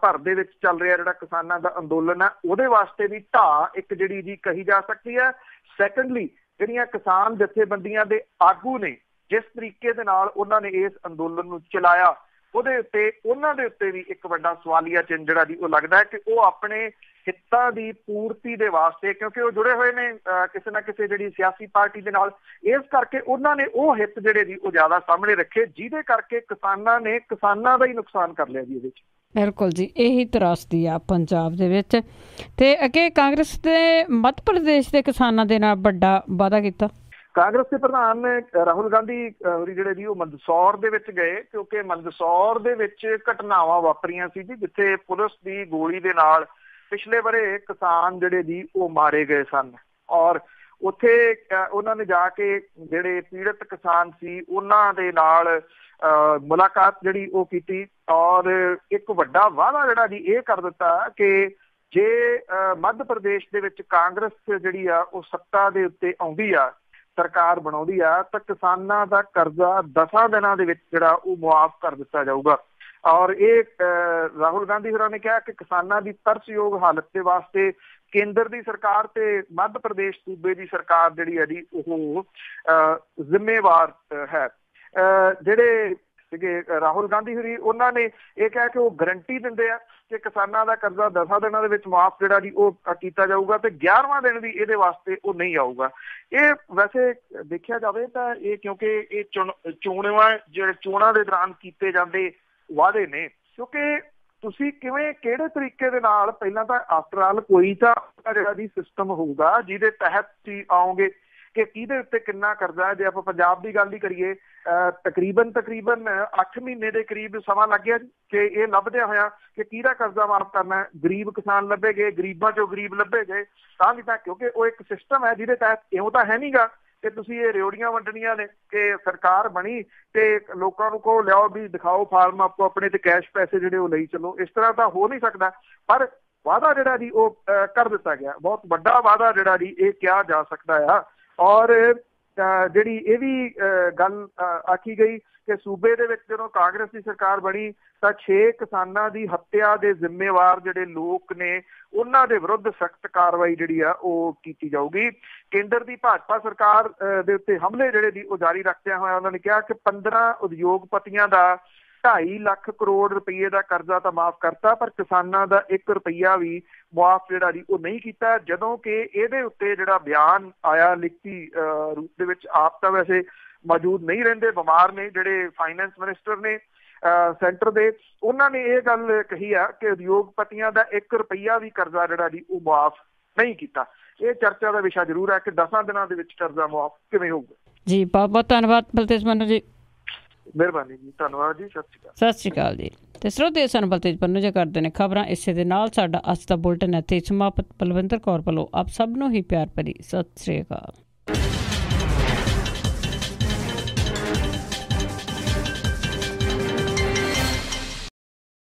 ਭਰ ਦੇ ਵਿੱਚ ਚੱਲ ਰਿਹਾ ਜਿਹੜਾ ਕਿਸਾਨਾਂ ਦਾ ਅੰਦੋਲਨ ਹੈ ਉਹਦੇ ਵਾਸਤੇ ਵੀ ਢਾਹ ਇੱਕ ਜਿਹੜੀ ਜੀ ਕਹੀ ਜਾ ਸਕਦੀ ਹੈ। ਸੈਕੰਡਲੀ, ਜਿਹੜੀਆਂ ਕਿਸਾਨ ਜਥੇਬੰਦੀਆਂ ਦੇ ਆਗੂ ਨੇ, ਜਿਸ ਤਰੀਕੇ ਦੇ ਨਾਲ ਉਹਨਾਂ ਨੇ ਇਸ ਅੰਦੋਲਨ ਨੂੰ ਚਲਾਇਆ, ਉਹਦੇ ਉੱਤੇ ਉਹਨਾਂ ਦੇ ਉੱਤੇ ਵੀ ਇੱਕ ਵੱਡਾ ਸਵਾਲੀਆ ਚਿੰਨ੍ਹ ਜਿਹੜਾ ਜੀ ਉਹ ਲੱਗਦਾ ਹੈ ਕਿ ਉਹ ਆਪਣੇ ਹਿੱਤਾਂ ਦੀ ਪੂਰਤੀ ਦੇ ਵਾਸਤੇ, ਕਿਉਂਕਿ ਉਹ ਜੁੜੇ ਹੋਏ ਨੇ ਕਿਸੇ ਨਾ ਕਿਸੇ ਜਿਹੜੀ ਸਿਆਸੀ ਪਾਰਟੀ ਦੇ ਨਾਲ, ਇਸ ਕਰਕੇ ਉਹਨਾਂ ਨੇ ਉਹ ਹਿੱਤ ਜਿਹੜੇ ਜੀ ਉਹ ਜ਼ਿਆਦਾ ਸਾਹਮਣੇ ਰੱਖੇ, ਜਿਹਦੇ ਕਰਕੇ ਕਿਸਾਨਾਂ ਨੇ ਕਿਸਾਨਾਂ ਦਾ ਹੀ ਨੁਕਸਾਨ ਕਰ ਲਿਆ ਜੀ ਇਹਦੇ ਵਿੱਚ। ਬਿਲਕੁਲ ਜੀ, ਇਹੀ ਤਰਾਸਦੀ ਆ ਪੰਜਾਬ ਦੇ ਵਿੱਚ। ਤੇ ਅੱਗੇ ਕਾਂਗਰਸ ਦੇ ਮੱਧ ਪ੍ਰਦੇਸ਼ ਦੇ ਕਿਸਾਨਾਂ ਦੇ ਨਾਲ ਵੱਡਾ ਵਾਅਦਾ ਕੀਤਾ। ਕਾਂਗਰਸ ਦੇ ਪ੍ਰਧਾਨ ਰਾਹੁਲ ਗਾਂਧੀ ਜਿਹੜੇ ਜੀ ਉਹ ਮੰਦਸੌਰ ਦੇ ਵਿੱਚ ਗਏ, ਕਿਉਂਕਿ ਮੰਦਸੌਰ ਦੇ ਵਿੱਚ ਘਟਨਾਵਾਂ ਵਾਪਰੀਆਂ ਸੀ ਜੀ ਜਿੱਥੇ ਪੁਲਿਸ ਦੀ ਗੋਲੀ ਦੇ ਨਾਲ ਪਿਛਲੇ ਵਰੇ ਕਿਸਾਨ ਜਿਹੜੇ ਜੀ ਉਹ ਮਾਰੇ ਗਏ ਸਨ। ਔਰ ਉੱਥੇ ਉਹਨਾਂ ਨੇ ਜਾ ਕੇ ਜਿਹੜੇ ਪੀੜਤ ਕਿਸਾਨ ਸੀ ਉਹਨਾਂ ਦੇ ਨਾਲ ਮੁਲਾਕਾਤ ਜਿਹੜੀ ਉਹ ਕੀਤੀ ਔਰ ਇੱਕ ਵੱਡਾ ਵਾਅਦਾ ਜਿਹੜਾ ਜੀ ਇਹ ਕਰ ਦਿੱਤਾ ਕਿ ਜੇ ਮੱਧ ਪ੍ਰਦੇਸ਼ ਦੇ ਵਿੱਚ ਕਾਂਗਰਸ ਜਿਹੜੀ ਆ ਉਹ ਸੱਤਾ ਦੇ ਉੱਤੇ ਆਉਂਦੀ ਆ, ਸਰਕਾਰ ਬਣਾਉਂਦੀ ਆ, ਤਾਂ ਕਿਸਾਨਾਂ ਦਾ ਕਰਜ਼ਾ 10 ਦਿਨਾਂ ਦੇ ਵਿੱਚ ਜਿਹੜਾ ਉਹ ਮੁਆਫ ਕਰ ਦਿੱਤਾ ਜਾਊਗਾ। ਔਰ ਇਹ ਰਾਹੁਲ ਗਾਂਧੀ ਹੋਰਾਂ ਨੇ ਕਿਹਾ ਕਿ ਕਿਸਾਨਾਂ ਦੀ ਤਰਸਯੋਗ ਹਾਲਤ ਦੇ ਵਾਸਤੇ ਕੇਂਦਰ ਦੀ ਸਰਕਾਰ ਤੇ ਮੱਧ ਪ੍ਰਦੇਸ਼ ਸੂਬੇ ਦੀ ਸਰਕਾਰ ਜਿਹੜੀ ਹੈ ਜੀ ਉਹ ਜ਼ਿੰਮੇਵਾਰ ਹੈ। ਜਿਹੜੇ ਸੀਗੇ ਰਾਹੁਲ ਗਾਂਧੀ ਹੋਰੀ, ਉਹਨਾਂ ਨੇ ਇਹ ਕਿਹਾ ਕਿ ਉਹ ਗਰੰਟੀ ਦਿੰਦੇ ਆ ਕਿ ਕਿਸਾਨਾਂ ਦਾ ਕਰਜ਼ਾ 10 ਦਿਨਾਂ ਦੇ ਵਿੱਚ ਮਾਫ ਜਿਹੜਾ ਜੀ ਉਹ ਕੀਤਾ ਜਾਊਗਾ ਤੇ 11ਵਾਂ ਦਿਨ ਵੀ ਇਹਦੇ ਵਾਸਤੇ ਉਹ ਨਹੀਂ ਆਊਗਾ। ਇਹ ਵੈਸੇ ਦੇਖਿਆ ਜਾਵੇ ਤਾਂ ਇਹ ਕਿਉਂਕਿ ਇਹ ਚੋਣਾਂ ਦੇ ਦੌਰਾਨ ਕੀਤੇ ਜਾਂਦੇ ਵਾਅਦੇ ਨੇ, ਕਿਉਂਕਿ ਤੁਸੀਂ ਕਿਹੜੇ ਤਰੀਕੇ ਦੇ ਨਾਲ, ਪਹਿਲਾਂ ਤਾਂ ਆਫਟਰ ਆਲ ਕੋਈ ਤਾਂ ਜਿਹੜਾ ਜੀ ਸਿਸਟਮ ਹੋਊਗਾ ਜਿਹਦੇ ਤਹਿਤ ਤੁਸੀਂ ਆਓਗੇ। ਕਿ ਕਿਹਦੇ ਉੱਤੇ ਕਿੰਨਾ ਕਰਜ਼ਾ ਹੈ। ਜੇ ਆਪਾਂ ਪੰਜਾਬ ਦੀ ਗੱਲ ਹੀ ਕਰੀਏ, ਤਕਰੀਬਨ 8 ਮਹੀਨੇ ਦੇ ਕਰੀਬ ਸਮਾਂ ਲੱਗ ਗਿਆ ਕਿ ਇਹ ਲੱਭਦਿਆਂ ਹੋਇਆ ਕਿ ਕਿਹਦਾ ਕਰਜ਼ਾ ਮਾਫ਼ ਕਰਨਾ। ਗਰੀਬ ਕਿਸਾਨ ਲੱਭੇ ਗਏ, ਗਰੀਬਾਂ ਚੋਂ ਗਰੀਬ ਲੱਭੇ ਗਏ ਤਾਂ ਵੀ ਤਾਂ, ਕਿਉਂਕਿ ਉਹ ਇੱਕ ਸਿਸਟਮ ਹੈ ਜਿਹਦੇ ਤਹਿਤ ਇਉਂ ਤਾਂ ਹੈ ਨੀ ਗਾ ਕਿ ਤੁਸੀਂ ਇਹ ਰਿਓੜੀਆਂ ਵੰਡਣੀਆਂ ਨੇ ਕਿ ਸਰਕਾਰ ਬਣੀ ਤੇ ਲੋਕਾਂ ਨੂੰ ਕਹੋ ਲਿਆਓ ਵੀ ਦਿਖਾਓ ਫਾਰਮ ਆਪੋ ਆਪਣੇ ਤੇ ਕੈਸ਼ ਪੈਸੇ ਜਿਹੜੇ ਉਹ ਲਈ ਚੱਲੋ। ਇਸ ਤਰ੍ਹਾਂ ਤਾਂ ਹੋ ਨਹੀਂ ਸਕਦਾ। ਪਰ ਵਾਅਦਾ ਜਿਹੜਾ ਜੀ ਉਹ ਕਰ ਦਿੱਤਾ ਗਿਆ, ਬਹੁਤ ਵੱਡਾ ਵਾਅਦਾ ਜਿਹੜਾ ਜੀ ਇਹ ਕਿਹਾ ਜਾ ਸਕਦਾ ਆ। ਔਰ ਜਿਹੜੀ ਇਹ ਵੀ ਗੱਲ ਆਖੀ ਗਈ ਕਿ ਸੂਬੇ ਦੇ ਵਿੱਚ ਜਦੋਂ ਕਾਂਗਰਸ ਦੀ ਸਰਕਾਰ ਬਣੀ ਤਾਂ 6 ਕਿਸਾਨਾਂ ਦੀ ਹੱਤਿਆ ਦੇ ਜ਼ਿੰਮੇਵਾਰ ਜਿਹੜੇ ਲੋਕ ਨੇ ਉਹਨਾਂ ਦੇ ਵਿਰੁੱਧ ਸਖਤ ਕਾਰਵਾਈ ਜਿਹੜੀ ਆ ਉਹ ਕੀਤੀ ਜਾਊਗੀ। ਕੇਂਦਰ ਦੀ ਭਾਜਪਾ ਸਰਕਾਰ ਦੇ ਉੱਤੇ ਹਮਲੇ ਜਿਹੜੇ ਦੀ ਉਹ ਜਾਰੀ ਰੱਖਦਿਆਂ ਹੋਇਆ ਉਹਨਾਂ ਨੇ ਕਿਹਾ ਕਿ 15 ਉਦਯੋਗਪਤੀਆਂ ਦਾ 2.5 ਲੱਖ ਕਰੋੜ ਰੁਪਈਏ ਦਾ ਕਰਜ਼ਾ ਤਾਂ ਮਾਫ਼ ਕਰਤਾ, ਪਰ ਕਿਸਾਨਾਂ ਦਾ 1 ਰੁਪਈਆ ਵੀ ਮੁਆਫ ਜਿਹੜਾ ਜੀ ਉਹ ਨਹੀਂ ਕੀਤਾ। ਜਦੋਂ ਕਿ ਇਹਦੇ ਉੱਤੇ ਜਿਹੜਾ ਬਿਆਨ ਆਇਆ ਲਿਖਤੀ ਰੂਪ ਦੇ ਵਿੱਚ, ਆਪ ਤਾਂ ਵੈਸੇ ਮੌਜੂਦ ਨਹੀਂ ਰਹਿੰਦੇ, ਬਿਮਾਰ ਨੇ, ਜਿਹੜੇ ਫਾਈਨੈਂਸ ਮਿਨਿਸਟਰ ਨੇ ਸੈਂਟਰ ਦੇ, ਉਹਨਾਂ ਨੇ ਇਹ ਗੱਲ ਕਹੀ ਆ ਕਿ ਉਦਯੋਗਪਤੀਆਂ ਦਾ 1 ਰੁਪਈਆ ਵੀ ਕਰਜ਼ਾ ਜਿਹੜਾ ਜੀ ਉਹ ਮੁਆਫ ਨਹੀਂ ਕੀਤਾ। ਇਹ ਚਰਚਾ ਦਾ ਵਿਸ਼ਾ ਜ਼ਰੂਰ ਹੈ ਕਿ 10 ਦਿਨਾਂ ਦੇ ਵਿੱਚ ਕਰਜ਼ਾ ਮੁਆਫ ਕਿਵੇਂ ਹੋਊਗਾ। ਜੀ ਬਹੁਤ ਬਹੁਤ ਧੰਨਵਾਦ ਬਲਤੇਜ ਪੰਨੂ ਜੀ। ਮਿਹਰਬਾਨੀ ਜੀ, ਧੰਨਵਾਦ ਜੀ, ਸਤਿ ਸ਼੍ਰੀ ਅਕਾਲ। ਸਤਿ ਸ਼੍ਰੀ ਅਕਾਲ ਜੀ। ਤੇ ਸਰੋਤੇ ਸਨ ਬਲਤੇਜ ਪੰਨੂ ਜੀ ਕਰਦੇ ਨੇ ਖਬਰਾਂ। ਇਸੇ ਦੇ ਨਾਲ ਸਾਡਾ ਅੱਜ ਦਾ ਬੁਲਟਨ ਇੱਥੇ ਸਮਾਪਤ। ਬਲਵਿੰਦਰ ਕੌਰ ਵੱਲੋਂ ਆਪ ਸਭ ਨੂੰ ਹੀ ਪਿਆਰ ਭਰੀ ਸਤਿ ਸ਼੍ਰੀ ਅਕਾਲ।